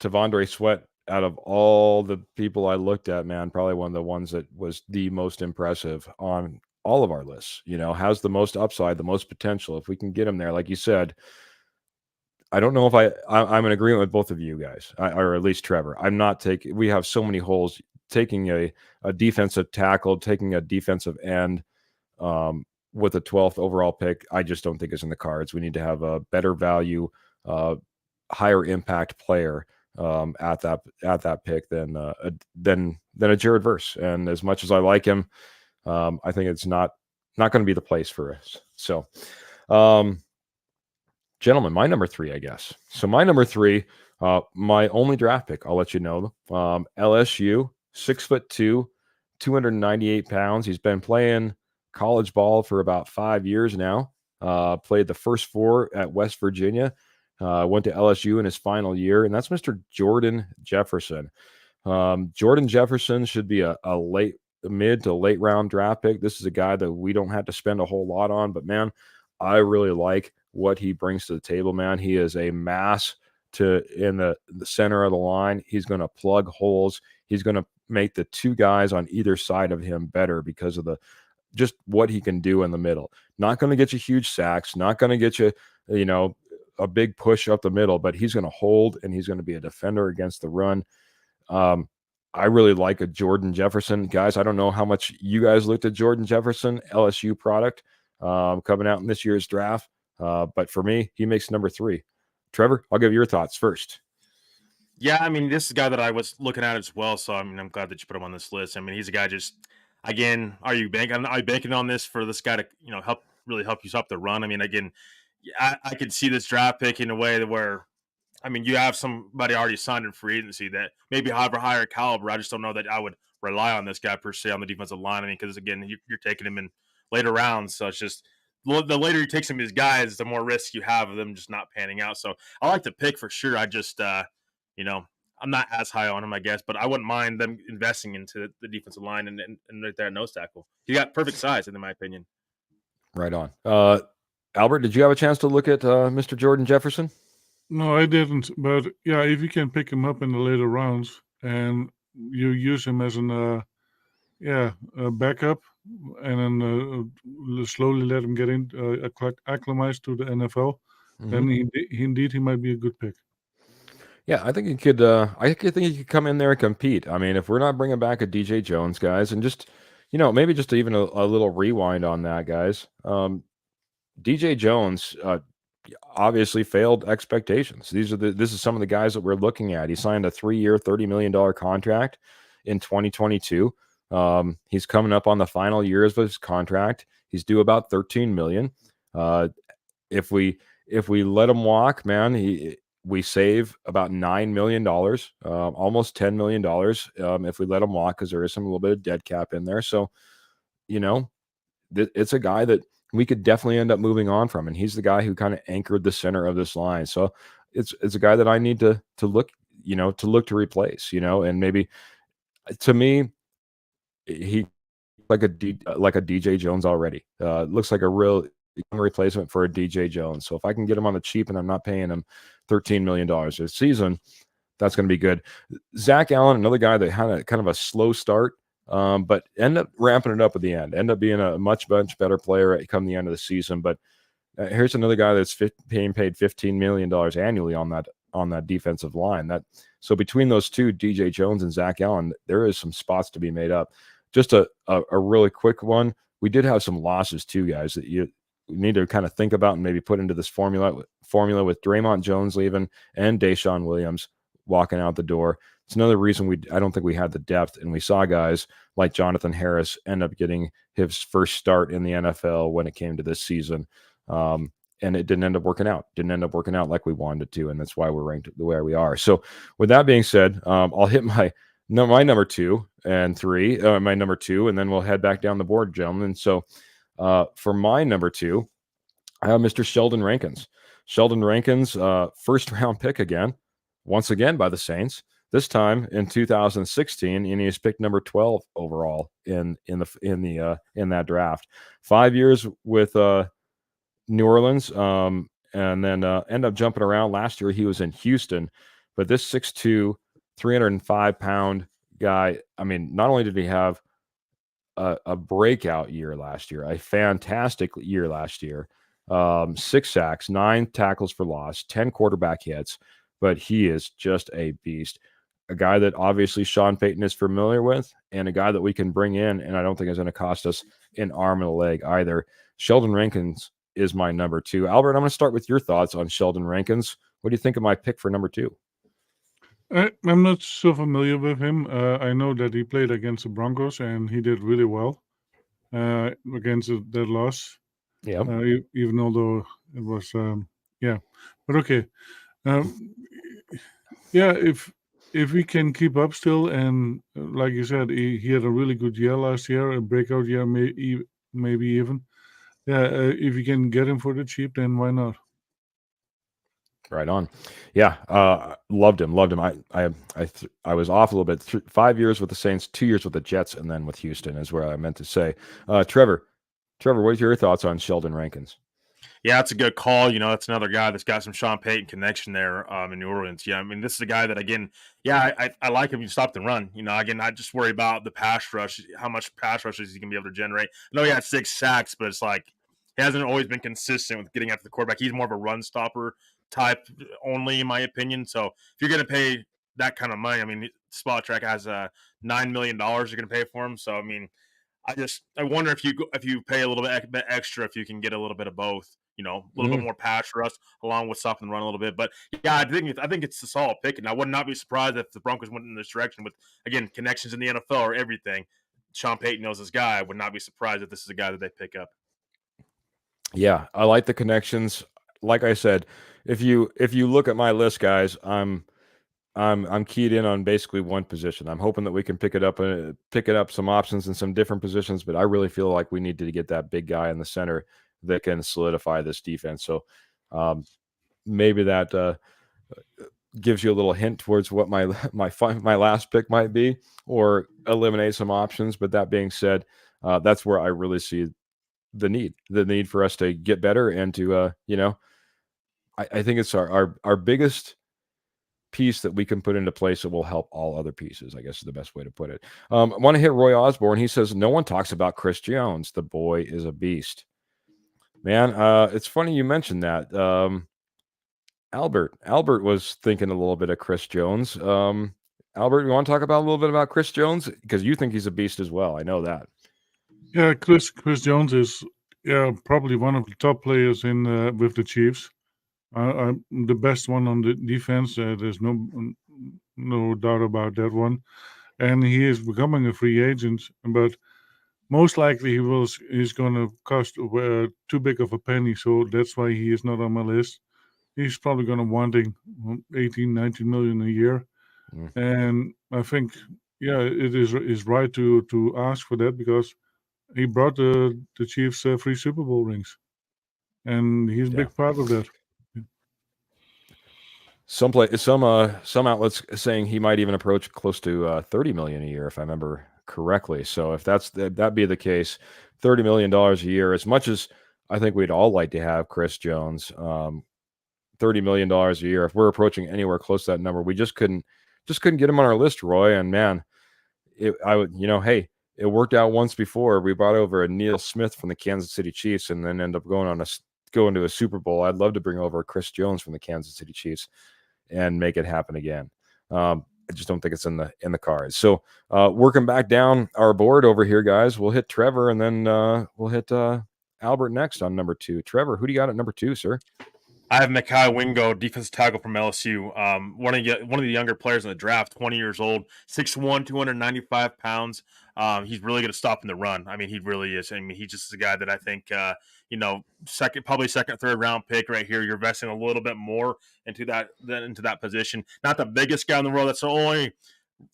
S1: Tavondre Sweat, out of all the people I looked at, man, probably one of the ones that was the most impressive on all of our lists. Has the most upside, the most potential. If we can get him there, like you said, I don't know if I'm in agreement with both of you guys, or at least Trevor. I'm not taking. We have so many holes. Taking a defensive tackle, taking a defensive end with a 12th overall pick, I just don't think is in the cards. We need to have a better value, higher impact player at that pick than a Jared Verse. And as much as I like him, I think it's not going to be the place for us. So, gentlemen, my number 3, I guess. So my number 3, my only draft pick, I'll let you know. LSU, 6'2", 298 pounds. He's been playing college ball for about 5 years now. Played the first 4 at West Virginia. Went to LSU in his final year, and that's Mr. Jordan Jefferson. Jordan Jefferson should be a mid to late round draft pick. This is a guy that we don't have to spend a whole lot on, but man, I really like what he brings to the table, man. He is a mass in the center of the line. He's going to plug holes. He's going to make the 2 guys on either side of him better because of just what he can do in the middle. Not going to get you huge sacks, not going to get you, a big push up the middle, but he's going to hold and he's going to be a defender against the run. I really like a Jordan Jefferson. Guys, I don't know how much you guys looked at Jordan Jefferson, LSU product, coming out in this year's draft. But for me, he makes number 3. Trevor, I'll give your thoughts first.
S2: Yeah, I mean, this is a guy that I was looking at as well. So I mean, I'm glad that you put him on this list. I mean, he's a guy again, are you banking on this for this guy to, really help you stop the run? I mean, again, I could see this draft pick in a way where, I mean, you have somebody already signed in free agency that maybe have a higher caliber. I just don't know that I would rely on this guy per se on the defensive line. I mean, because again, you're taking him in later rounds, so it's just the later you take some of these guys, the more risk you have of them just not panning out. So I like the pick for sure. I just, I'm not as high on him, I guess, but I wouldn't mind them investing into the defensive line and right there at nose tackle. He got perfect size, in my opinion.
S1: Right on. Albert, did you have a chance to look at Mr. Jordan Jefferson?
S3: No, I didn't. But yeah, if you can pick him up in the later rounds and you use him as a backup, and then slowly let him get acclimatized to the NFL, then he might be a good pick.
S1: Yeah, I think he could. I think he could come in there and compete. I mean, if we're not bringing back a DJ Jones, guys, and just maybe just even a little rewind on that, guys. DJ Jones obviously failed expectations. This is some of the guys that we're looking at. He signed a 3-year, $30 million contract in 2022. He's coming up on the final years of his contract. He's due about $13 million. If we let him walk, man, we save about $9 million, almost $10 million if we let him walk, because there is a little bit of dead cap in there. So, it's a guy that we could definitely end up moving on from, and he's the guy who kind of anchored the center of this line. So it's a guy that I need to look to replace, and maybe to me, he like a DJ Jones already. Looks like a real replacement for a DJ Jones. So if I can get him on the cheap and I'm not paying him $13 million a season, that's going to be good. Zach Allen, another guy that had kind of a slow start, but end up ramping it up at the end. End up being a much better player at come the end of the season. But here's another guy that's being paid $15 million annually on that defensive line. So between those two, DJ Jones and Zach Allen, there is some spots to be made up. Just a really quick one. We did have some losses too, guys. That need to kind of think about and maybe put into this formula with Draymond Jones leaving and Deshaun Williams walking out the door. It's another reason I don't think we had the depth, and we saw guys like Jonathan Harris end up getting his first start in the NFL when it came to this season. And it didn't end up working out. Didn't end up working out like we wanted it to, and that's why we're ranked the way we are. So with that being said, I'll hit my number 2 and 3, my number 2, and then we'll head back down the board, gentlemen. So for my number 2, I have Mr. Sheldon Rankins. Sheldon Rankins, first round pick once again by the Saints. This time in 2016, and he was picked number 12 overall in that draft. 5 years with New Orleans, and then end up jumping around. Last year he was in Houston, but this 6'2", 305-pound guy, I mean, not only did he have a breakout year last year, a fantastic year last year, 6 sacks, 9 tackles for loss, 10 quarterback hits, but he is just a beast. A guy that obviously Sean Payton is familiar with, and a guy that we can bring in, and I don't think is going to cost us an arm and a leg either. Sheldon Rankins is my number 2. Albert, I'm going to start with your thoughts on Sheldon Rankins. What do you think of my pick for number 2?
S3: I'm not so familiar with him. I know that he played against the Broncos, and he did really well against that loss.
S1: Yeah.
S3: Even although it was, but okay. If we can keep up still, and like you said, he had a really good year last year, a breakout year, maybe even. Yeah, if you can get him for the cheap, then why not?
S1: Right on. Yeah, loved him. I was off a little bit. 5 years with the Saints, 2 years with the Jets, and then with Houston is where I meant to say. Trevor, what are your thoughts on Sheldon Rankins?
S2: Yeah, it's a good call. That's another guy that's got some Sean Payton connection there in New Orleans. Yeah, I mean, this is a guy that, again, I like him. You stop the run. Again, I just worry about the pass rush, how much pass rush is he going to be able to generate. I know he had 6 sacks, but it's like he hasn't always been consistent with getting after the quarterback. He's more of a run stopper type only, in my opinion. So if you're going to pay that kind of money, I mean, Spot Track has $9 million you're going to pay for him. So, I mean, I wonder if you pay a little bit extra, if you can get a little bit of both. A little bit more pass rush along with stopping the run a little bit. But yeah, I think it's a solid pick, and I would not be surprised if the Broncos went in this direction with, again, connections in the NFL or everything. Sean Payton knows this guy. I would not be surprised if this is a guy that they pick up.
S1: Yeah, I like the connections. Like I said, if you look at my list, guys, I'm keyed in on basically one position. I'm hoping that we can pick it up some options in some different positions, but I really feel like we need to get that big guy in the center that can solidify this defense. So maybe that gives you a little hint towards what my last pick might be, or eliminate some options. But that being said, that's where I really see the need for us to get better and to I think it's our biggest piece that we can put into place that will help all other pieces, I guess is the best way to put it. I want to hit Roy Osborne. He says, no one talks about Chris Jones. The boy is a beast. Man, it's funny you mentioned that. Albert was thinking a little bit of Chris Jones. Albert, you want to talk about a little bit about Chris Jones? Because you think he's a beast as well. I know that.
S3: Yeah, Chris Jones is probably one of the top players in with the Chiefs. I'm the best one on the defense. There's no doubt about that one. And he is becoming a free agent, but most likely he's going to cost too big of a penny, so that's why he is not on my list. He's probably going to wanting 18, 19 million a year. And I think, it is right to ask for that, because he brought the Chiefs 3 Super Bowl rings, and he's a big part of that.
S1: Some outlets saying he might even approach close to 30 million a year, if I remember correctly. So if that be the case, $30 million a year, as much as I think we'd all like to have Chris Jones, $30 million a year, if we're approaching anywhere close to that number, we just couldn't get him on our list, Roy. And man, hey, it worked out once before. We brought over a Neil Smith from the Kansas City Chiefs and then end up going to a Super Bowl. I'd love to bring over Chris Jones from the Kansas City Chiefs and make it happen again. I just don't think it's in the cards. So working back down our board over here, guys, we'll hit Trevor, and then we'll hit Albert next on number 2. Trevor, who do you got at number 2, sir?
S2: I have Mekhi Wingo, defensive tackle from LSU. One of the younger players in the draft, 20 years old, 6'1", 295 pounds. He's really good at stopping the run. I mean, he really is. I mean, he's just a guy that I think, probably second, third round pick right here. You're investing a little bit more into that position. Not the biggest guy in the world. That's the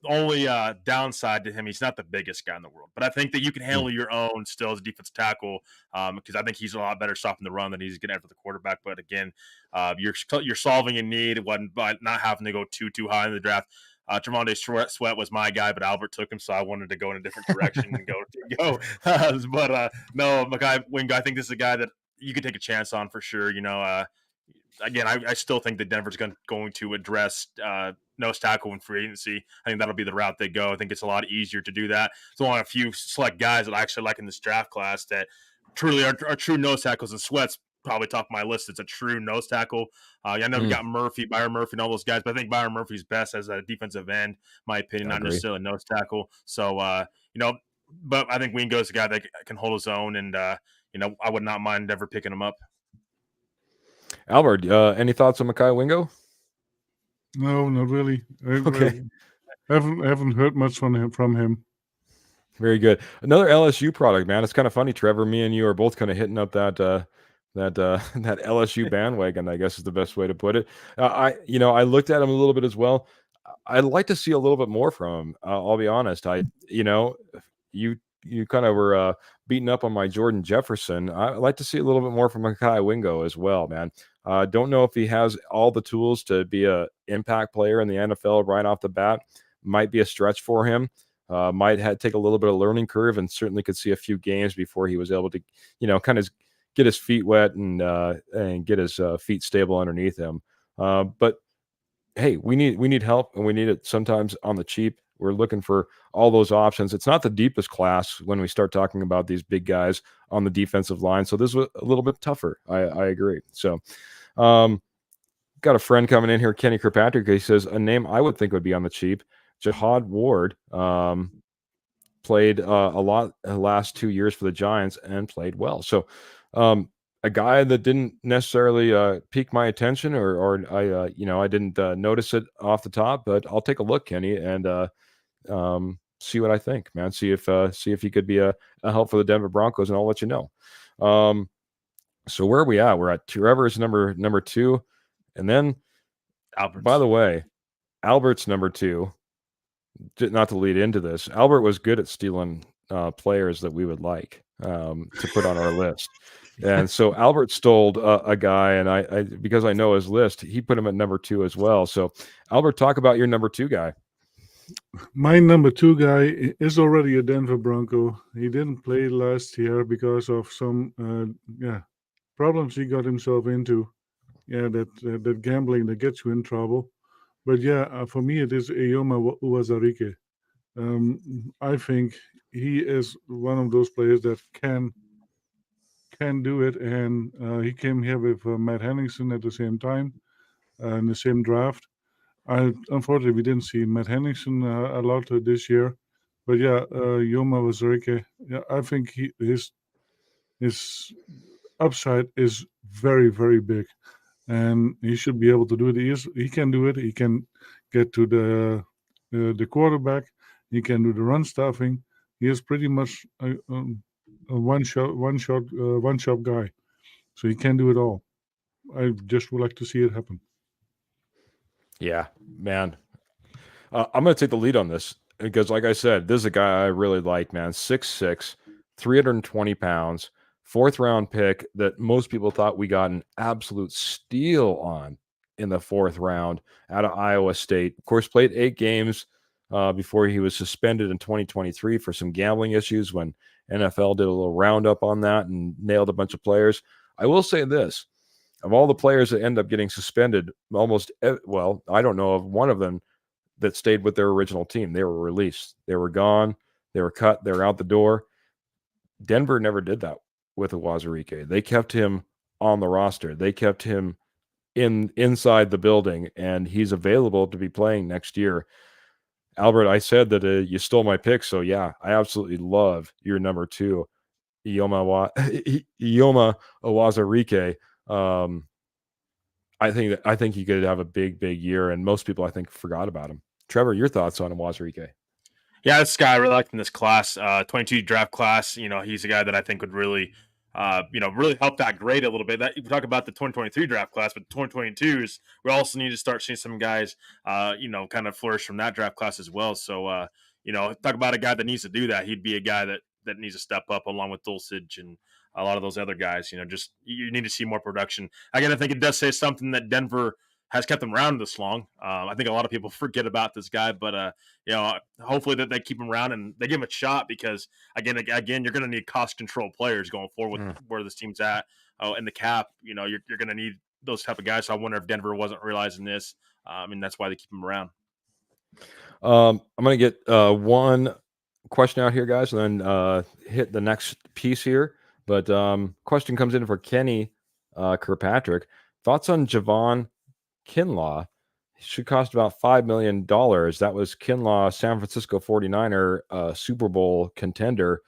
S2: only downside to him. He's not the biggest guy in the world, but I think that you can handle your own still as a defensive tackle, because I think he's a lot better stopping the run than he's getting after the quarterback. But again, you're solving a need by not having to go too high in the draft. Trevonde Sweat was my guy, but Albert took him, so I wanted to go in a different direction and go. No, Mekhi Wingo, I think this is a guy that you could take a chance on for sure. Again, I still think that Denver's going to address nose tackle in free agency. I think that'll be the route they go. I think it's a lot easier to do that. There's only a few select guys that I actually like in this draft class that truly are true nose tackles, and Sweat's probably top of my list. It's a true nose tackle. I know we got Byron Murphy, and all those guys, but I think Byron Murphy's best as a defensive end, my opinion, not necessarily nose tackle. So, but I think Wingo's a guy that can hold his own, and I would not mind ever picking him up.
S1: Albert, any thoughts on Mekhi Wingo?
S3: No, not really.
S1: Okay.
S3: I haven't heard much from him.
S1: Very good. Another LSU product, man. It's kind of funny, Trevor. Me and you are both kind of hitting up that LSU bandwagon, I guess is the best way to put it. I looked at him a little bit as well. I'd like to see a little bit more from him. I'll be honest. You kind of were beating up on my Jordan Jefferson. I'd like to see a little bit more from Mekhi Wingo as well, man. Don't know if he has all the tools to be a impact player in the NFL right off the bat. Might be a stretch for him. Might take a little bit of learning curve, and certainly could see a few games before he was able to, kind of get his feet wet and get his feet stable underneath him. But hey, we need help, and we need it sometimes on the cheap. We're looking for all those options. It's not the deepest class when we start talking about these big guys on the defensive line. So this was a little bit tougher. I agree. So got a friend coming in here, Kenny Kirkpatrick. He says a name I would think would be on the cheap. Jihad Ward played a lot the last 2 years for the Giants and played well. So a guy that didn't necessarily pique my attention, or I didn't notice it off the top, but I'll take a look, Kenny, and see what I think, man. See if he could be a help for the Denver Broncos, and I'll let you know. So where are we at? We're at Trevor's number 2, and then
S2: Albert's.
S1: By the way, Albert's number 2. Not to lead into this, Albert was good at stealing players that we would like to put on our list. And so Albert stole a guy, and I because I know his list, he put him at number 2 as well. So Albert, talk about your number 2 guy.
S3: My number 2 guy is already a Denver Bronco. He didn't play last year because of some problems he got himself into. Yeah, that gambling that gets you in trouble. But for me it is Eyoma Uwazurike. I think he is one of those players that can do it, and he came here with Matt Henningsen at the same time in the same draft. Unfortunately, we didn't see Matt Henningsen a lot this year, but Eyoma Uwazurike, I think his upside is very, very big, and he should be able to do it. He can do it. He can get to the quarterback. He can do the run stuffing. He is pretty much a one shot guy, so he can do it all. I just would like to see it happen.
S1: Yeah, man. I'm going to take the lead on this because, like I said, this is a guy I really like, man. 6'6", 320 pounds, 4th round pick that most people thought we got an absolute steal on in the 4th round out of Iowa State. Of course, played 8 games before he was suspended in 2023 for some gambling issues when NFL did a little roundup on that and nailed a bunch of players. I will say this. Of all the players that end up getting suspended, I don't know of one of them that stayed with their original team. They were released. They were gone. They were cut. They were out the door. Denver never did that with Uwazurike. They kept him on the roster. They kept him inside the building, and he's available to be playing next year. Albert, I said that you stole my pick, so yeah, I absolutely love your number 2. Ioma Owazarike. I think he could have a big year, and most people I think forgot about him. Trevor, your thoughts on Owazarike?
S2: Yeah, this guy I really liked in this class, 22 draft class. He's a guy that I think would really, really help that grade a little bit. That you talk about the 2023 draft class, but 2022s, we also need to start seeing some guys, kind of flourish from that draft class as well. So, talk about a guy that needs to do that. He'd be a guy that needs to step up along with Dulcich and a lot of those other guys. Just you need to see more production. Again, I think it does say something that Denver has kept them around this long. I think a lot of people forget about this guy, but hopefully that they keep him around and they give him a shot because again, you're going to need cost control players going forward with where this team's at. Oh, and the cap, you're going to need those type of guys. So I wonder if Denver wasn't realizing this. That's why they keep him around.
S1: I'm going to get one question out here, guys, and then hit the next piece here. But question comes in for Kenny Kirkpatrick. Thoughts on Javon Kinlaw? Should cost about $5 million. That was Kinlaw, San Francisco 49er, Super Bowl contender.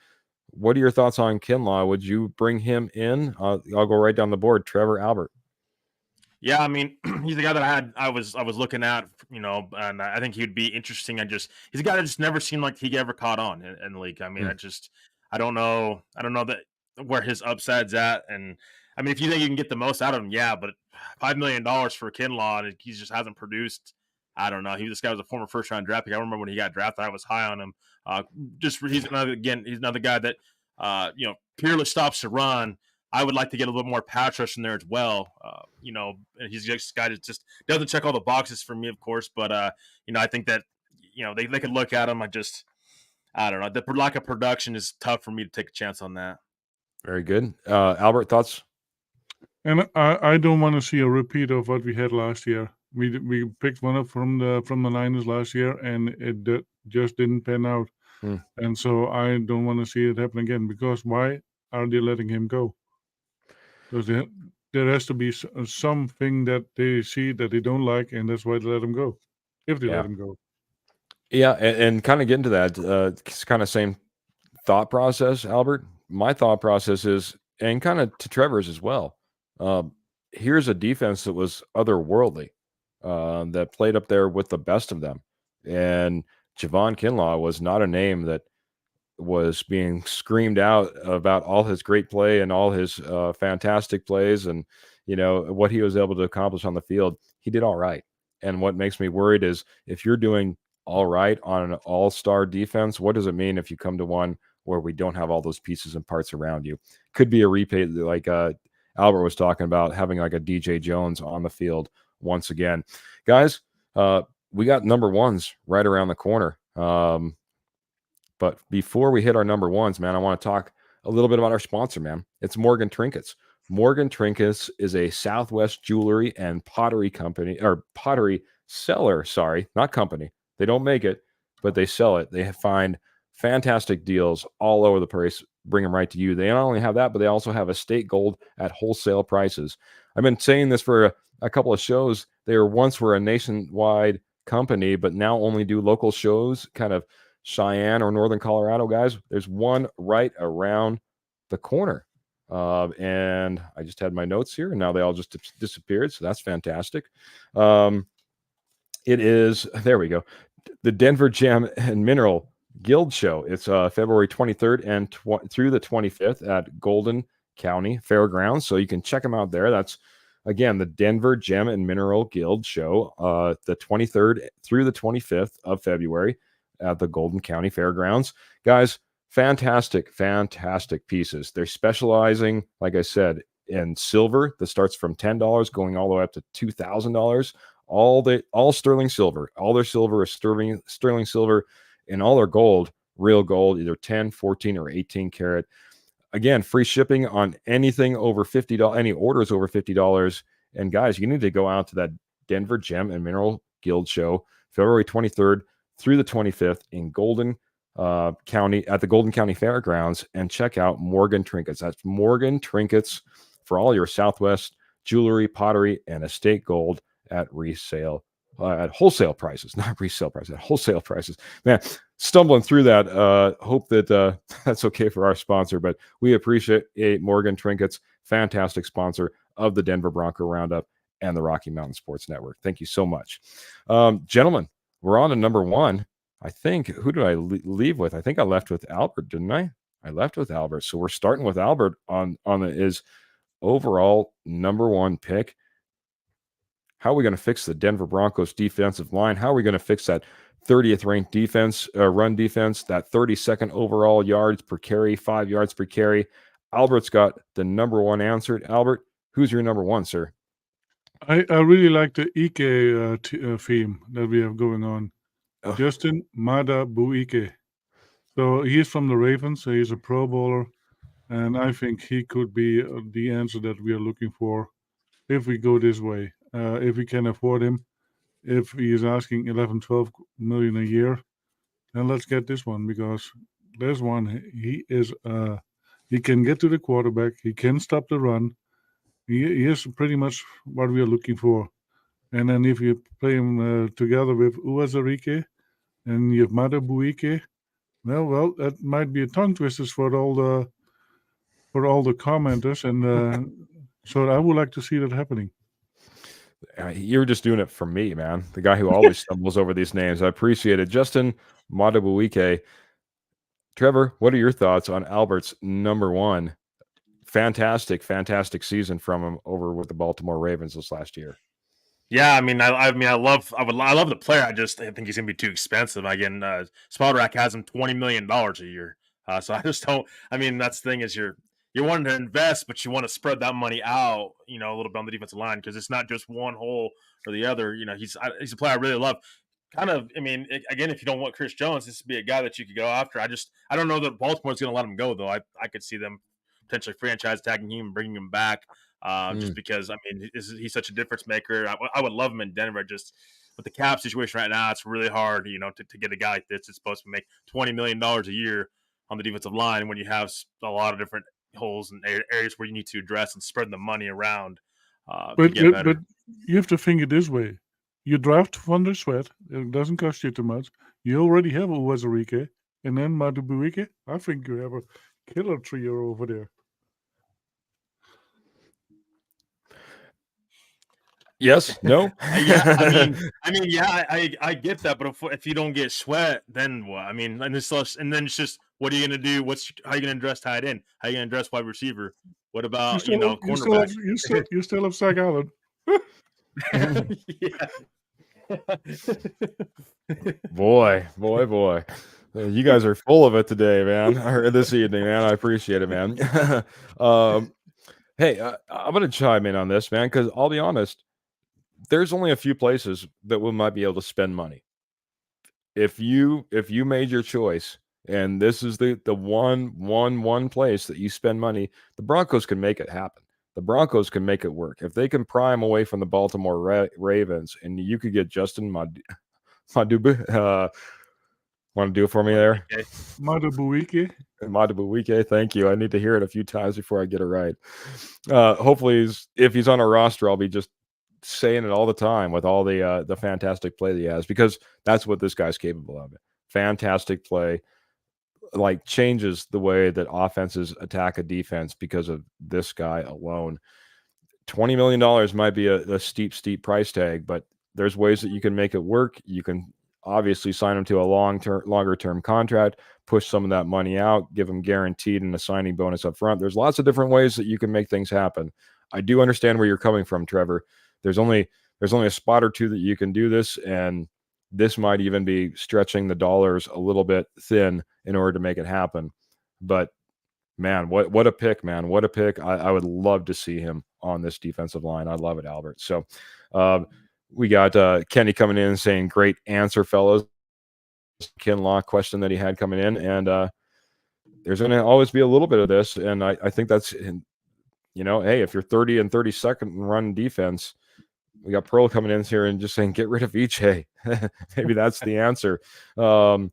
S1: What are your thoughts on Kinlaw? Would you bring him in? I'll go right down the board. Trevor, Albert.
S2: Yeah, he's the guy that I was looking at, and I think he'd be interesting. He's a guy that just never seemed like he ever caught on in the league. I don't know that where his upside's at, and if you think you can get the most out of him, yeah, but $5 million for Kinlaw, and he just hasn't produced. I don't know. This guy was a former first round draft pick. I remember when he got drafted, I was high on him. He's another guy that purely stops to run. I would like to get a little more pass rush in there as well. And he's just a guy that just doesn't check all the boxes for me, of course. But I think that they could look at him. I don't know. The lack of production is tough for me to take a chance on that.
S1: Very good, Albert. Thoughts?
S3: And I don't want to see a repeat of what we had last year. We picked one up from the Niners last year, and it just didn't pan out. And so I don't want to see it happen again. Because why are they letting him go? Because there has to be something that they see that they don't like, and that's why they let him go. If they let him go.
S1: Yeah, and kind of getting to that, it's kind of same thought process, Albert. My thought process is, and kind of to Trevor's as well. Here's a defense that was otherworldly, that played up there with the best of them, and Javon Kinlaw was not a name that was being screamed out about all his great play and all his fantastic plays and what he was able to accomplish on the field. He did all right. And what makes me worried is if you're doing all right on an all-star defense, what does it mean if you come to one where we don't have all those pieces and parts around you? Could be a repeat, like Albert was talking about, having like a DJ Jones on the field once again. Guys, we got number ones right around the corner. But before we hit our number ones, man, I want to talk a little bit about our sponsor, man. It's Morgan Trinkets. Morgan Trinkets is a Southwest jewelry and pottery company, or pottery seller, sorry, not company. They don't make it, but they sell it. They find fantastic deals all over the place, bring them right to you. They not only have that, but they also have estate gold at wholesale prices. I've been saying this for a couple of shows. They were a nationwide company, but now only do local shows, kind of Cheyenne or Northern Colorado, guys. There's one right around the corner. And I just had my notes here, and now they all just disappeared. So that's fantastic. It is, there we go, the Denver Gem and Mineral Guild Show. It's February 23rd and through the 25th at Golden County Fairgrounds. So you can check them out there. That's, again, the Denver Gem and Mineral Guild Show, the 23rd through the 25th of February at the Golden County Fairgrounds. Guys, fantastic pieces. They're specializing, like I said, in silver that starts from $10 going all the way up to $2,000. All sterling silver. All their silver is sterling silver, and all their gold, real gold, either 10, 14, or 18 karat. Again, free shipping on anything over $50, any orders over $50. And guys, you need to go out to that Denver Gem and Mineral Guild Show, February 23rd through the 25th in Golden County at the Golden County Fairgrounds, and check out Morgan Trinkets. That's Morgan Trinkets for all your Southwest jewelry, pottery, and estate gold at resale at wholesale prices, not resale prices, at wholesale prices. Man, stumbling through that. Hope that that's okay for our sponsor, but we appreciate Morgan Trinkets, fantastic sponsor of the Denver Bronco Roundup and the Rocky Mountain Sports Network. Thank you so much. Gentlemen, we're on to number one. I think, who did I leave with? I think I left with Albert, didn't I? I left with Albert. So we're starting with Albert on his overall number one pick. How are we going to fix the Denver Broncos defensive line? How are we going to fix that 30th ranked defense, run defense, that 32nd overall yards per carry, 5 yards per carry? Albert's got the number one answered. Albert, who's your number one, sir?
S3: I really like the Ike theme that we have going on.
S1: Oh.
S3: Justin Madubuike. So he's from the Ravens. So he's a Pro Bowler, and I think he could be the answer that we are looking for if we go this way. If we can afford him, if he is asking 11, 12 million a year, then let's get this one, because there's one. He is he can get to the quarterback. He can stop the run. He is pretty much what we are looking for. And then if you play him together with Uwazurike and you have Madubuike, well, that might be a tongue twister for all the commenters, and so I would like to see that happening.
S1: You're just doing it for me, man. The guy who always stumbles over these names. I appreciate it. Justin Madubuike. Trevor, what are your thoughts on Albert's number one? Fantastic season from him over with the Baltimore Ravens this last year.
S2: Yeah, I love the player. I think he's gonna be too expensive. Again, Spot Rack has him $20 million a year. So I just don't. I mean, that's the thing is you're wanting to invest, but you want to spread that money out, a little bit on the defensive line, because it's not just one hole or the other. He's a player I really love. Again, if you don't want Chris Jones, this would be a guy that you could go after. I don't know that Baltimore's going to let him go, though. I could see them potentially franchise tagging him and bringing him back, just because, he's such a difference maker. I would love him in Denver. Just with the cap situation right now, it's really hard, to get a guy like this that's supposed to make $20 million a year on the defensive line when you have a lot of different holes and areas where you need to address and spread the money around to get better.
S3: But you have to think it this way. You draft Van der Sweat, it doesn't cost you too much. You already have Uwazurike, and then Madubuike. I think you have a killer trio over there.
S1: Yes, no.
S2: Yeah, I get that, but if you don't get Sweat, then what? And then it's just, what are you going to do? How are you going to address tight end? How are you going to address wide receiver? What about cornerback?
S3: You still have Zach Allen.
S2: Yeah.
S1: Boy. You guys are full of it today, man. Or this evening, man. I appreciate it, man. Hey, I'm going to chime in on this, man, because I'll be honest, there's only a few places that we might be able to spend money. If you made your choice, and this is the one place that you spend money, the Broncos can make it happen. The Broncos can make it work. If they can pry him away from the Baltimore Ravens, and you could get Justin Madubuike. Want to do it for me there?
S3: Madubuike.
S1: Madubuike, thank you. I need to hear it a few times before I get it right. Hopefully, if he's on a roster, I'll be just saying it all the time with all the fantastic play that he has, because that's what this guy's capable of. Fantastic play. Like, changes the way that offenses attack a defense because of this guy alone. $20 million might be a steep price tag, but there's ways that you can make it work. You can obviously sign him to a longer term contract, push some of that money out, give him guaranteed and a signing bonus up front. There's lots of different ways that you can make things happen. I do understand where you're coming from, Trevor. There's only a spot or two that you can do this, and this might even be stretching the dollars a little bit thin in order to make it happen. But man, what a pick, man. What a pick. I would love to see him on this defensive line. I love it, Albert. So we got Kenny coming in and saying, great answer, fellas. Kinlaw question that he had coming in. And there's going to always be a little bit of this. And I think that's, hey, if you're 30 and 32nd run defense, we got Pearl coming in here and just saying, get rid of Iche. Maybe that's the answer. It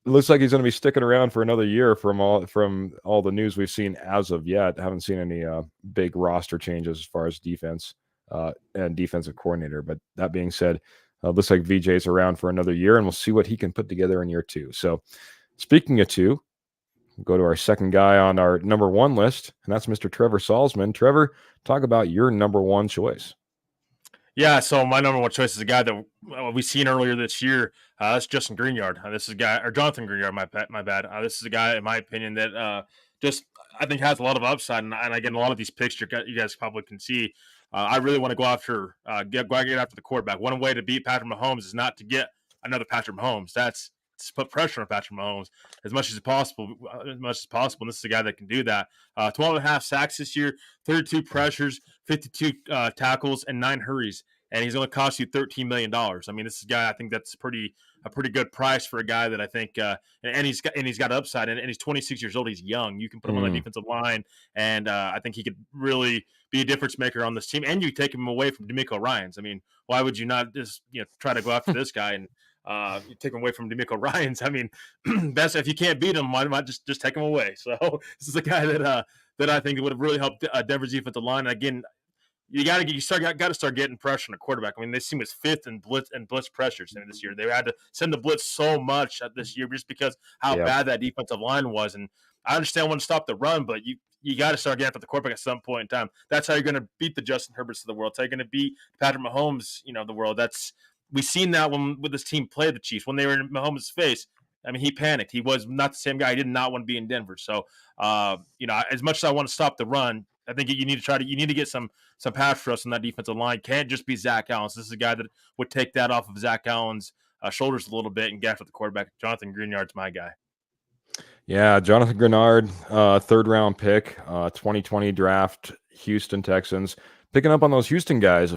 S1: looks like he's going to be sticking around for another year from all the news we've seen as of yet. I haven't seen any big roster changes as far as defense and defensive coordinator. But that being said, Looks like VJ's around for another year, and we'll see what he can put together in year 2. So speaking of 2, we'll go to our second guy on our number 1 list, and that's Mr. Trevor Salzman. Trevor, talk about your number 1 choice.
S2: Yeah, so my number 1 choice is a guy that we seen earlier this year. That's Justin Greenyard. This is a guy, or Jonathan Greenyard. My bad. This is a guy, in my opinion, that just I think has a lot of upside, and again, a lot of these picks you guys probably can see. I really want to go after get after the quarterback. One way to beat Patrick Mahomes is not to get another Patrick Mahomes. That's to put pressure on Patrick Mahomes as much as possible. And this is a guy that can do that. 12 and a half sacks this year, 32 pressures, 52 tackles, and 9 hurries. And he's going to cost you $13 million. I mean, this is a guy, I think that's a pretty good price for a guy that I think, and he's got upside, and he's 26 years old. He's young. You can put him on the defensive line, and I think he could really be a difference maker on this team. And you take him away from D'Amico Ryans. I mean, why would you not just try to go after this guy and you take him away from D'Amico Ryans? I mean, that's if you can't beat him, why not just take him away? So this is a guy that I think would have really helped Denver's defensive line. And again, you got to start getting pressure on the quarterback. I mean, this team was 5th in blitz pressures this year. They had to send the blitz so much this year just because how bad that defensive line was. And I understand wanting to stop the run, but you got to start getting after the quarterback at some point in time. That's how you're going to beat the Justin Herberts of the world. That's how you're going to beat Patrick Mahomes, of the world. We've seen that with this team play the Chiefs when they were in Mahomes' face. I mean, he panicked. He was not the same guy. He did not want to be in Denver. So, as much as I want to stop the run, I think you need to get some pass rush on that defensive line. Can't just be Zach Allen. So this is a guy that would take that off of Zach Allen's shoulders a little bit and get after the quarterback. Jonathan Greenyard's my guy.
S1: Yeah, Jonathan Greenard, 3rd round pick, 2020 draft, Houston Texans, picking up on those Houston guys.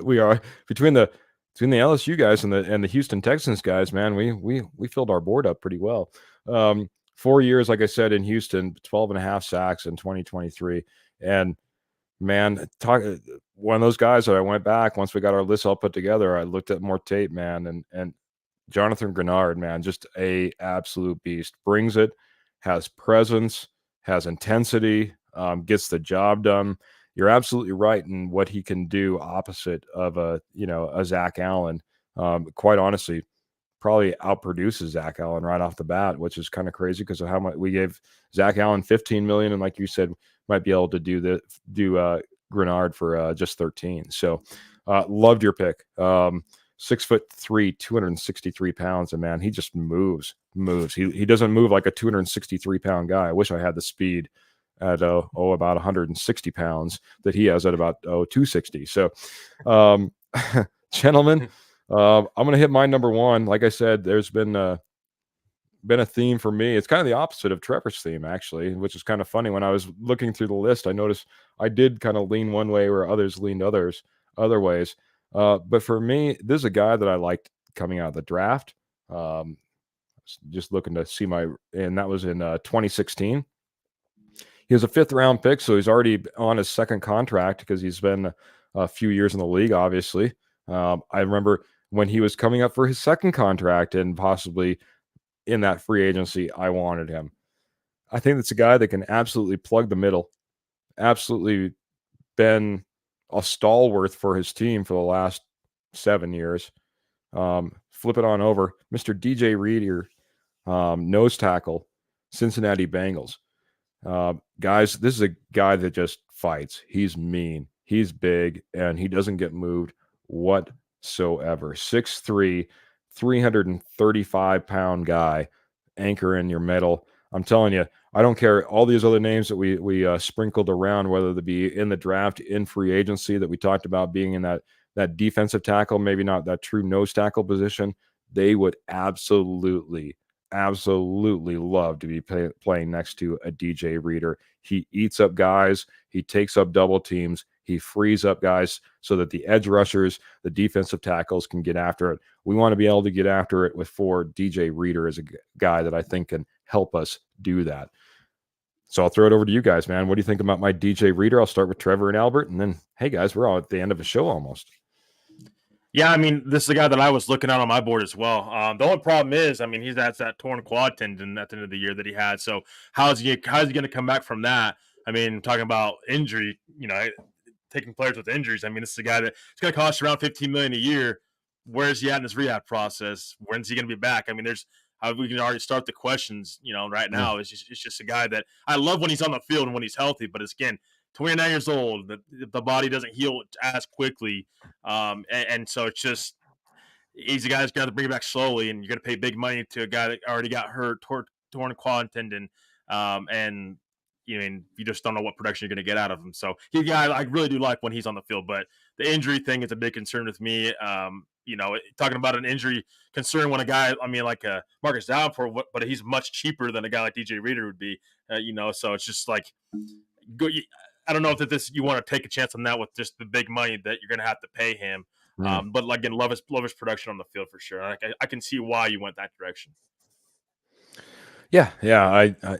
S1: We are between the LSU guys and the Houston Texans guys, man. We filled our board up pretty well. 4 years, like I said, in Houston, 12 and a half sacks in 2023. And man, one of those guys that I went back once we got our list all put together. I looked at more tape, man, and Jonathan Greenard, man, just a absolute beast. Brings it, has presence, has intensity, gets the job done. You're absolutely right in what he can do opposite of a Zach Allen. Quite honestly, probably outproduces Zach Allen right off the bat, which is kind of crazy because of how much we gave Zach Allen $15 million, and like you said, might be able to do Greenard for just 13. So loved your pick. 6'3", 263 pounds, and man, he just moves. He doesn't move like a 263-pound guy. I wish I had the speed at about 160 pounds that he has at about 260. So, gentlemen, I'm gonna hit my number 1. Like I said, there's been a theme for me. It's kind of the opposite of Trevor's theme, actually, which is kind of funny. When I was looking through the list, I noticed I did kind of lean one way where others leaned other ways. But for me, this is a guy that I liked coming out of the draft. Just looking to see and that was in 2016. He was a 5th round pick, so he's already on his 2nd contract because he's been a few years in the league, obviously. I remember when he was coming up for his 2nd contract and possibly in that free agency, I wanted him. I think it's a guy that can absolutely plug the middle, absolutely been a stalwart for his team for the last 7 years. Flip it on over. Mr. DJ Reader, nose tackle, Cincinnati Bengals. Guys, this is a guy that just fights. He's mean. He's big, and he doesn't get moved whatsoever. 6'3", 335-pound guy, anchor in your middle. I'm telling you, I don't care all these other names that we sprinkled around, whether they be in the draft, in free agency that we talked about being in that defensive tackle, maybe not that true nose tackle position. They would absolutely love to be playing next to a DJ Reader. He eats up guys. He takes up double teams. He frees up guys so that the edge rushers, the defensive tackles can get after it. We want to be able to get after it with DJ Reader as a guy that I think can help us do that. So I'll throw it over to you guys, man. What do you think about my DJ Reader? I'll start with Trevor and Albert, and then, hey, guys, we're all at the end of a show almost.
S2: Yeah, I mean, this is a guy that I was looking at on my board as well. The only problem is, I mean, he's got that torn quad tendon at the end of the year that he had. So how's he going to come back from that? I mean, talking about injury, taking players with injuries. I mean, this is a guy that's going to cost you around $15 million a year. where is he at in his rehab process? When's he going to be back? I mean, we can already start the questions. Right
S1: Yeah.
S2: now, it's just a guy that I love when he's on the field and when he's healthy. But it's, again, 29 years old, the body doesn't heal as quickly, and so it's just he's a guy that's got to bring it back slowly, and you're going to pay big money to a guy that already got hurt, torn quad tendon, and you just don't know what production you're going to get out of him. So I really do like when he's on the field, but the injury thing is a big concern with me. Talking about an injury concern when a guy, like Marcus Davenport, but he's much cheaper than a guy like DJ Reader would be. So it's just like, I don't know if you want to take a chance on that with just the big money that you're going to have to pay him. But again, love his production on the field for sure. I can see why you went that direction.
S1: Yeah,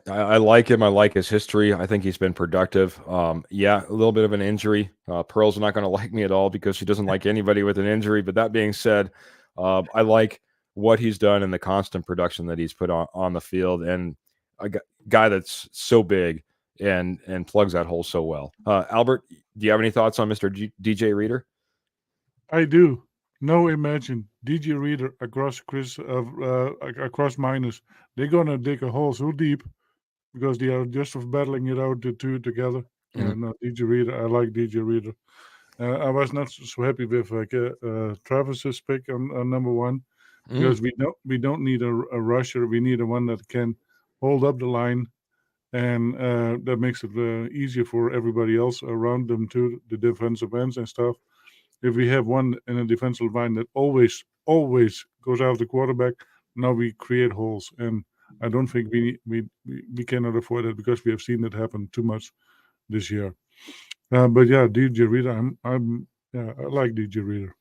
S1: I like him. I like his history. I think he's been productive. Yeah, a little bit of an injury. Pearl's not going to like me at all because she doesn't like anybody with an injury. But that being said, I like what he's done and the constant production that he's put on the field, and a guy that's so big and plugs that hole so well. Albert, do you have any thoughts on Mr. DJ Reader?
S3: I do. Now imagine DJ Reader across minus. They're gonna dig a hole so deep because they are just battling it out, the two together. No, DJ Reader. I like DJ Reader. I was not so happy with Travis's pick on number one because we don't need a rusher. We need a one that can hold up the line, and that makes it easier for everybody else around them too, the defensive ends and stuff. If we have one in a defensive line that always goes after the quarterback, now we create holes, and I don't think we cannot afford that because we have seen it happen too much this year. But yeah, DJ Reader, I like DJ Reader.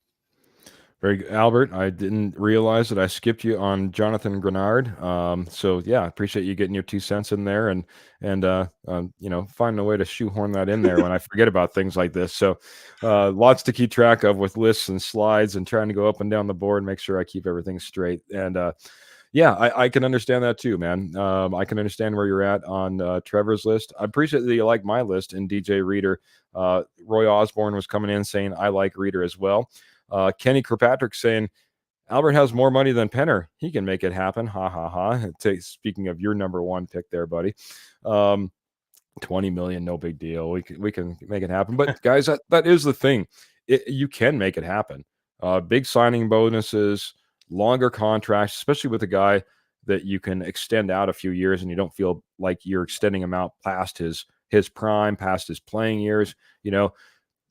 S1: Very good. Albert, I didn't realize that I skipped you on Jonathan Grenard. So yeah, appreciate you getting your 2 cents in there and finding a way to shoehorn that in there when I forget about things like this. So lots to keep track of with lists and slides and trying to go up and down the board and make sure I keep everything straight. And yeah, I can understand that too, man. I can understand where you're at on Trevor's list. I appreciate that you like my list in DJ Reader. Roy Osborne was coming in saying I like Reader as well. Kenny Kirkpatrick saying Albert has more money than Penner. He can make it happen. Ha ha ha. Speaking of your number one pick there, buddy. 20 million, no big deal. We can make it happen. But guys, that is the thing. You can make it happen. Big signing bonuses, longer contracts, especially with a guy that you can extend out a few years and you don't feel like you're extending him out past his prime, past his playing years.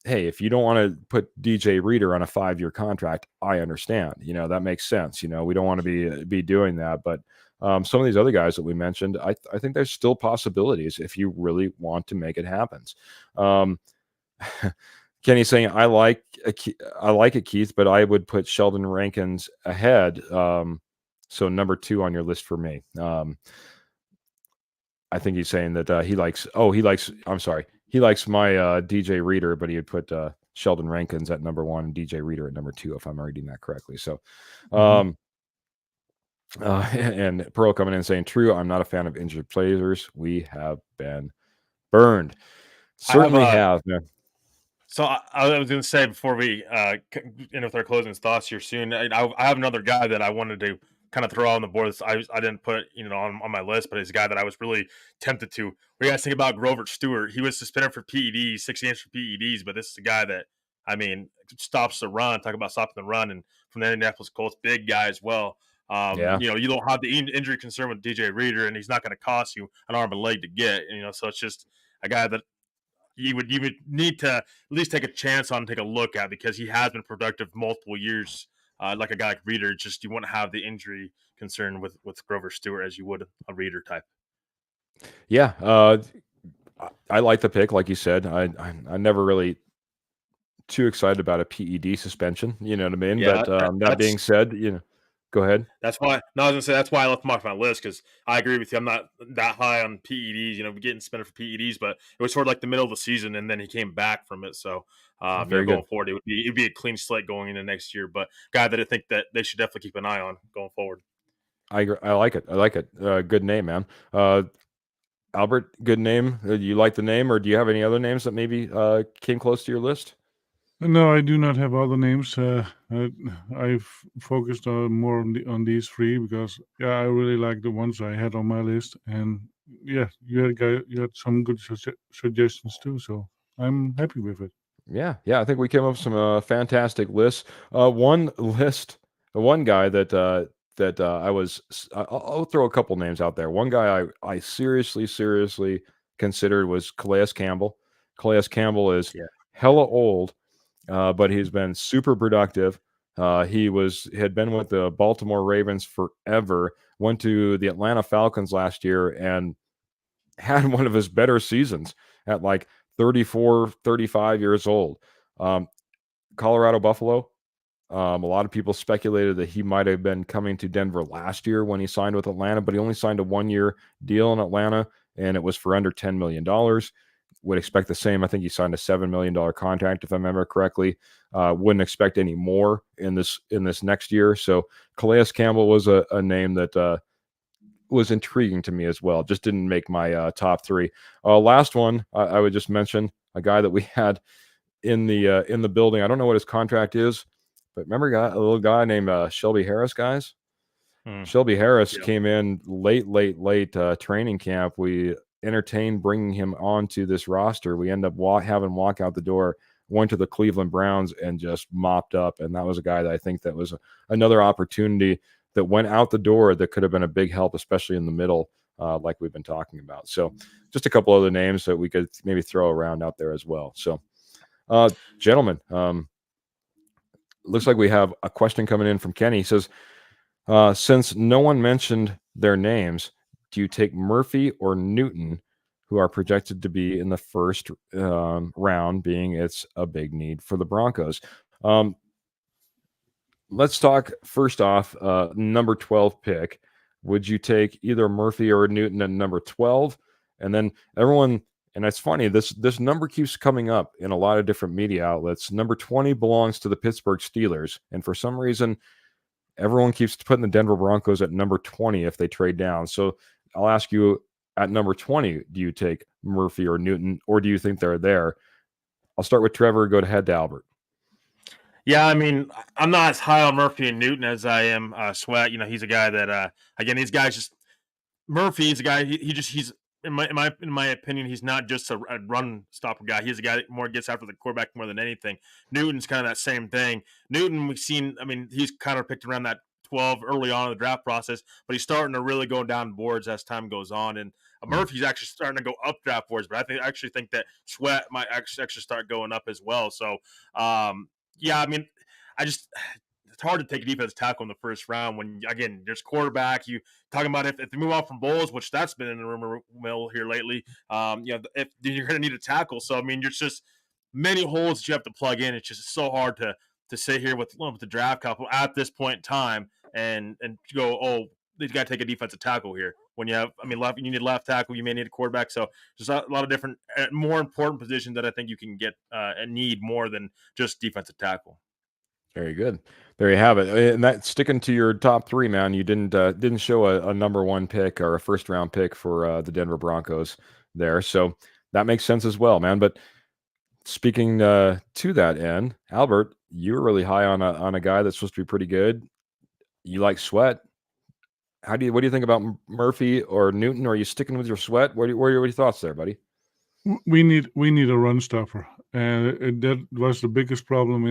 S1: Hey, if you don't want to put DJ Reader on a 5-year contract, I understand. That makes sense. We don't want to be doing that. But some of these other guys that we mentioned, I think there's still possibilities if you really want to make it happen. Kenny's saying, I like it, Keith, but I would put Sheldon Rankins ahead. So number 2 on your list for me. I think he's saying that he likes my DJ Reader, but he would put Sheldon Rankins at number 1 and DJ Reader at number 2, if I'm reading that correctly. So, and Pearl coming in saying, true, I'm not a fan of injured players. We have been burned. Certainly have, man.
S2: So I was going to say before we end with our closing thoughts here soon, I have another guy that I wanted to kind of throw on the board. I didn't put on my list, but he's a guy that I was really tempted to. What do you guys think about Grover Stewart? He was suspended for PEDs, 6 games for PEDs, but this is a guy that stops the run. Talk about stopping the run, and from the Indianapolis Colts, big guy as well. You don't have the injury concern with DJ Reader, and he's not going to cost you an arm and leg to get. So it's just a guy that you would need to at least take a chance on, take a look at, because he has been productive multiple years. Like a guy like Reader, just you wouldn't have the injury concern with Grover Stewart as you would a Reader type.
S1: Yeah, I like the pick, like you said. I never really too excited about a PED suspension. You know what I mean?
S2: Yeah,
S1: but that being said, go ahead.
S2: That's why. No, I was gonna say that's why I left him off my list, because I agree with you. I'm not that high on PEDs. Getting suspended for PEDs, but it was sort of like the middle of the season, and then he came back from it. So going forward, it'd be a clean slate going into next year. But guy that I think that they should definitely keep an eye on going forward.
S1: I like it. Good name, man. Albert, good name. You like the name, or do you have any other names that maybe came close to your list?
S3: No, I do not have other names. I've focused more on these three because I really like the ones I had on my list, and you had some good suggestions too. So I'm happy with it.
S1: Yeah, I think we came up with some fantastic lists. One guy that I'll throw a couple names out there. One guy I seriously considered was Calais Campbell. Calais Campbell is
S2: Yeah.
S1: hella old, but he's been super productive. He had been with the Baltimore Ravens forever. Went to the Atlanta Falcons last year and had one of his better seasons at like 34, 35 years old. Um, Colorado Buffalo. A lot of people speculated that he might have been coming to Denver last year when he signed with Atlanta, but he only signed a 1-year deal in Atlanta, and it was for under $10 million. Would expect the same. I think he signed a $7 million contract, if I remember correctly. Wouldn't expect any more in this next year. So Calais Campbell was a name that was intriguing to me as well. Just didn't make my top three. Last one, I would just mention a guy that we had in the building. I don't know what his contract is, but remember a little guy named Shelby Harris, guys? Shelby Harris came in late training camp. We entertained bringing him onto this roster. We end up having him walk out the door, went to the Cleveland Browns and just mopped up. And that was a guy that I think that was another opportunity that went out the door that could have been a big help, especially in the middle, like we've been talking about. So just a couple other names that we could maybe throw around out there as well. So, gentlemen, looks like we have a question coming in from Kenny. He says, since no one mentioned their names, do you take Murphy or Newton, who are projected to be in the first round, being it's a big need for the Broncos? Let's talk first off, number 12 pick. Would you take either Murphy or Newton at number 12? And then everyone, and it's funny, this number keeps coming up in a lot of different media outlets. Number 20 belongs to the Pittsburgh Steelers. And for some reason, everyone keeps putting the Denver Broncos at number 20 if they trade down. So I'll ask you, at number 20, do you take Murphy or Newton, or do you think they're there? I'll start with Trevor, go ahead to Albert.
S2: Yeah, I mean, I'm not as high on Murphy and Newton as I am Sweat. You know, he's a guy that, again, these guys just Murphy's a guy. He's in my opinion, he's not just a run stopper guy. He's a guy that more gets after the quarterback more than anything. Newton's kind of that same thing. Newton, we've seen. I mean, he's kind of picked around that 12 early on in the draft process, but he's starting to really go down boards as time goes on. And Murphy's actually starting to go up draft boards, but I actually think that Sweat might actually start going up as well. So, yeah, I mean, it's hard to take a defensive tackle in the first round when, again, there's quarterback. You talking about if they move off from Bowles, which that's been in the rumor mill here lately. If you're going to need a tackle, so I mean, there's just many holes that you have to plug in. It's just so hard to sit here with the draft couple at this point in time and go, oh, you got to take a defensive tackle here. When you have, I mean, you need left tackle, you may need a quarterback. So there's a lot of different, more important positions that I think you can get and need more than just defensive tackle.
S1: Very good. There you have it. And that sticking to your top three, man. You didn't show a number one pick or a first round pick for the Denver Broncos there, so that makes sense as well, man. But speaking to that end, Albert, you were really high on a guy that's supposed to be pretty good. You like Sweat. What do you think about Murphy or Newton? Or are you sticking with your Sweat? What are your thoughts there, buddy?
S3: We need a run stopper, and that was the biggest problem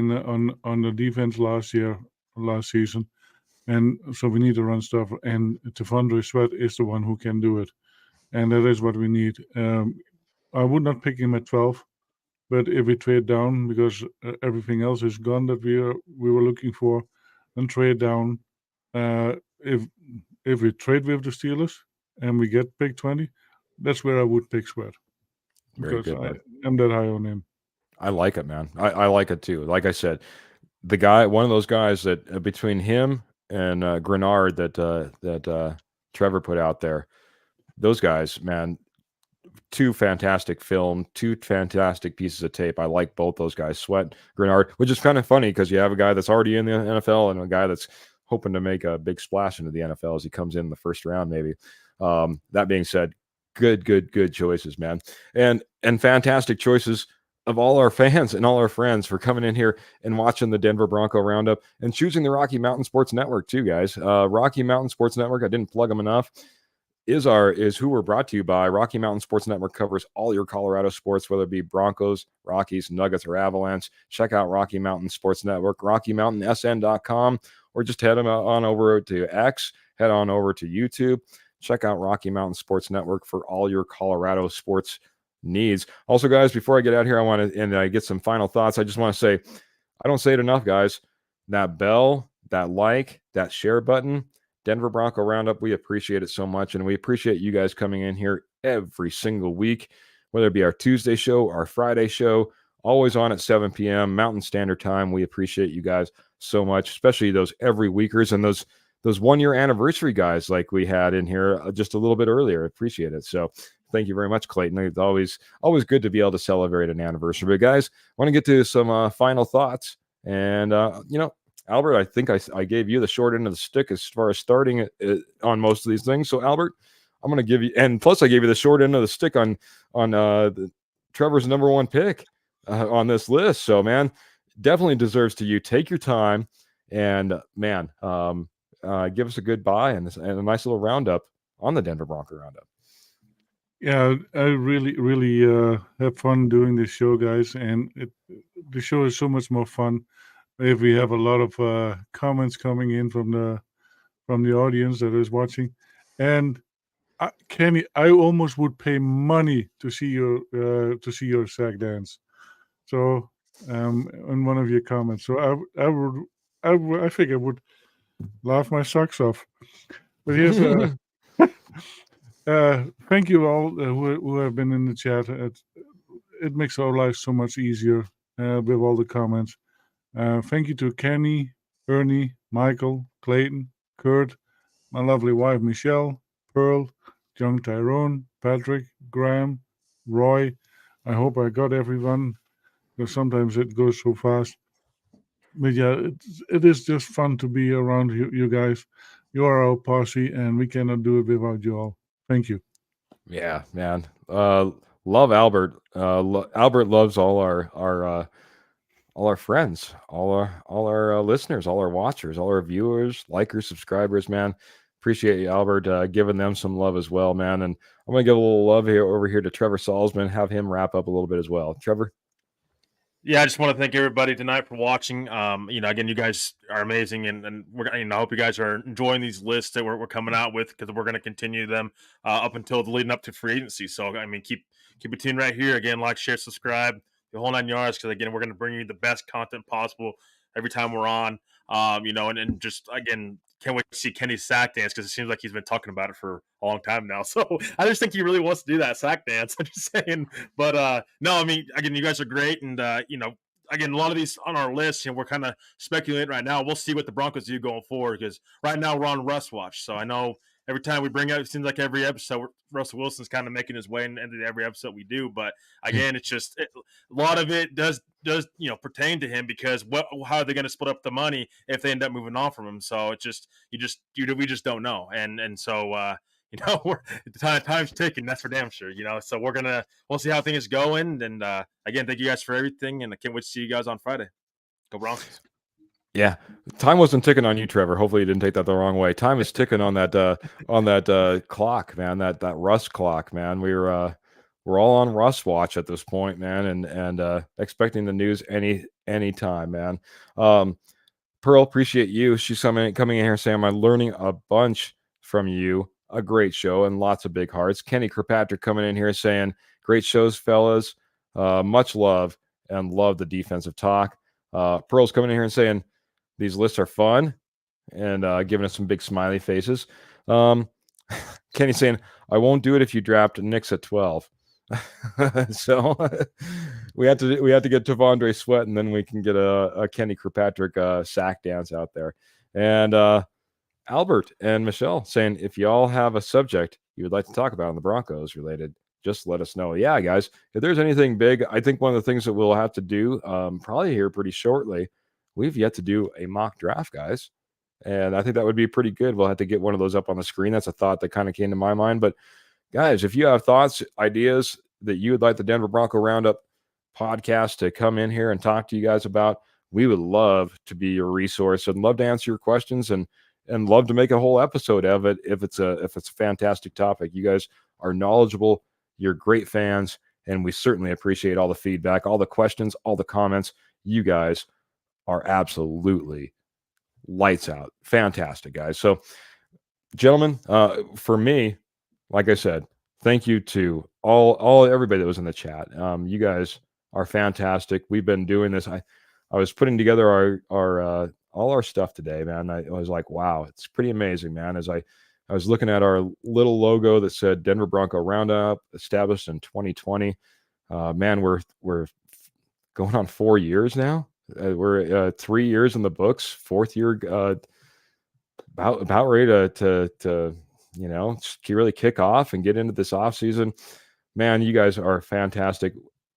S3: on the defense last season, and so we need a run stopper. And T'Vondre Sweat is the one who can do it, and that is what we need. I would not pick him at 12, but if we trade down because everything else is gone that we were looking for, then trade down. If we trade with the Steelers and we get pick 20, that's where I would pick Sweat. Because I am that high on him.
S1: I like it, man. I like it too. Like I said, one of those guys that between him and Grenard that Trevor put out there, those guys, man, two fantastic film, two fantastic pieces of tape. I like both those guys, Sweat, Grenard, which is kind of funny because you have a guy that's already in the NFL and a guy that's hoping to make a big splash into the NFL as he comes in the first round, maybe. That being said, good choices, man, and fantastic choices of all our fans and all our friends for coming in here and watching the Denver Bronco Roundup and choosing the Rocky Mountain Sports Network too, guys. Rocky Mountain Sports Network, I didn't plug them enough, is who we're brought to you by. Rocky Mountain Sports Network covers all your Colorado sports, whether it be Broncos, Rockies, Nuggets, or Avalanche. Check out Rocky Mountain Sports Network, RockyMountainSN.com, or just head on over to X, head on over to YouTube. Check out Rocky Mountain Sports Network for all your Colorado sports needs. Also, guys, before I get out here, I want to and I get some final thoughts. I just want to say, I don't say it enough, guys. That bell, that like, that share button, Denver Bronco Roundup, we appreciate it so much, and we appreciate you guys coming in here every single week, whether it be our Tuesday show, our Friday show, always on at 7 p.m. Mountain Standard Time. We appreciate you guys so much, especially those every weekers and those 1 year anniversary guys like we had in here just a little bit earlier. Appreciate it. So thank you very much, Clayton. It's always good to be able to celebrate an anniversary. But guys, I want to get to some final thoughts. And, Albert, I think I gave you the short end of the stick as far as starting on most of these things. So, Albert, I'm going to give you, and plus I gave you the short end of the stick on Trevor's number one pick on this list. So, man, definitely deserves to you. Take your time and, man, give us a goodbye and a nice little roundup on the Denver Bronco Roundup.
S3: Yeah, I really have fun doing this show, guys, and the show is so much more fun if we have a lot of comments coming in from the audience that is watching. And Kenny, I almost would pay money to see your sack dance. So, in one of your comments, so I think I would laugh my socks off. But here's thank you all who have been in the chat. It makes our lives so much easier with all the comments. Thank you to Kenny, Ernie, Michael, Clayton, Kurt, my lovely wife Michelle, Pearl, young Tyrone, Patrick, Graham, Roy. I hope I got everyone, because sometimes it goes so fast. But yeah, it is just fun to be around you guys. You are our posse, and we cannot do it without you all. Thank you.
S1: Yeah, man. Love Albert. Albert loves all our friends, all our listeners, all our watchers, all our viewers, likers, subscribers, man. Appreciate you, Albert, giving them some love as well, man. And I'm going to give a little love over here to Trevor Salzman, have him wrap up a little bit as well. Trevor?
S2: Yeah, I just want to thank everybody tonight for watching. Again, you guys are amazing, and we're, I hope you guys are enjoying these lists that we're coming out with, because we're going to continue them up until the leading up to free agency. So, I mean, keep it tuned right here. Again, like, share, subscribe, the whole 9 yards, because again, we're going to bring you the best content possible every time we're on. And just again, can't wait to see Kenny's sack dance, because it seems like he's been talking about it for a long time now. So I just think he really wants to do that sack dance. I'm just saying. But no, I mean, again, you guys are great. And, again, a lot of these on our list, we're kind of speculating right now. We'll see what the Broncos do going forward, because right now we're on Russ watch. So I know every time we bring out, it seems like every episode, Russell Wilson's kind of making his way into every episode we do. But again, it's just a lot of it does pertain to him, because how are they going to split up the money if they end up moving on from him? So it's just we just don't know, and so the time's ticking. That's for damn sure. So we'll see how things going. And again, thank you guys for everything, and I can't wait to see you guys on Friday. Go Broncos!
S1: Yeah, time wasn't ticking on you, Trevor. Hopefully, you didn't take that the wrong way. Time is ticking on that clock, man. That Russ clock, man. We're all on Russ watch at this point, man, and expecting the news any time, man. Pearl, appreciate you. She's coming in here saying, I'm learning a bunch from you. A great show and lots of big hearts. Kenny Kirkpatrick coming in here saying, great shows, fellas. Much love, and love the defensive talk. Pearl's coming in here and saying, these lists are fun, and giving us some big smiley faces. Kenny saying, I won't do it if you draft Knicks at 12. So we have to get Tavondre Sweat, and then we can get a Kenny Kirkpatrick sack dance out there. And Albert and Michelle saying, if y'all have a subject you would like to talk about on the Broncos related, just let us know. Yeah, guys, if there's anything big, I think one of the things that we'll have to do probably here pretty shortly, we've yet to do a mock draft, guys. And I think that would be pretty good. We'll have to get one of those up on the screen. That's a thought that kind of came to my mind. But guys, if you have thoughts, ideas that you would like the Denver Bronco Roundup podcast to come in here and talk to you guys about, we would love to be your resource and love to answer your questions and love to make a whole episode of it if it's a fantastic topic. You guys are knowledgeable, you're great fans, and we certainly appreciate all the feedback, all the questions, all the comments. You guys are absolutely lights out. Fantastic, guys. So, gentlemen, for me, like I said, thank you to everybody that was in the chat. You guys are fantastic. We've been doing this. I was putting together our all our stuff today, man. I was like, wow, it's pretty amazing, man. As I was looking at our little logo that said Denver Bronco Roundup, established in 2020. Man, we're going on 4 years now. We're 3 years in the books, 4th year, about ready to really kick off and get into this off season. Man, you guys are fantastic.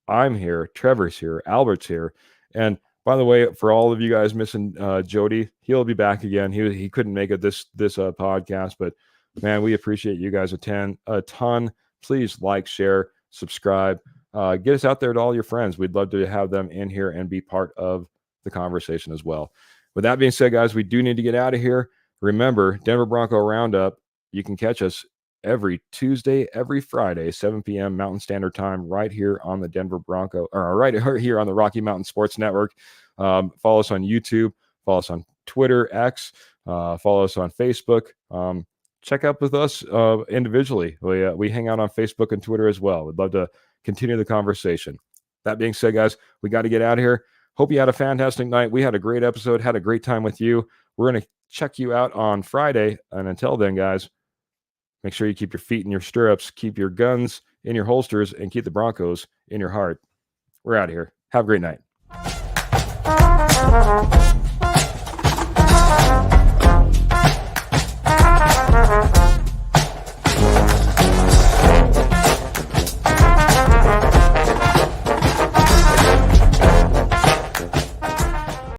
S1: I'm here, Trevor's here, Albert's here, and by the way, for all of you guys missing Jody, he'll be back again. He couldn't make it this podcast, but man, we appreciate you guys a ton. Please like, share, subscribe. Get us out there to all your friends. We'd love to have them in here and be part of the conversation as well. With that being said, guys, we do need to get out of here. Remember, Denver Bronco Roundup, you can catch us every Tuesday, every Friday, 7 p.m. Mountain Standard Time, right here on the Denver Bronco, or right here on the Rocky Mountain Sports Network. Follow us on YouTube, follow us on Twitter, X, follow us on Facebook. Check up with us individually. We hang out on Facebook and Twitter as well. We'd love to continue the conversation. That being said, guys, we got to get out of here. Hope you had a fantastic night. We had a great episode, had a great time with you. We're going to check you out on Friday. And until then, guys, make sure you keep your feet in your stirrups, keep your guns in your holsters, and keep the Broncos in your heart. We're out of here. Have a great night.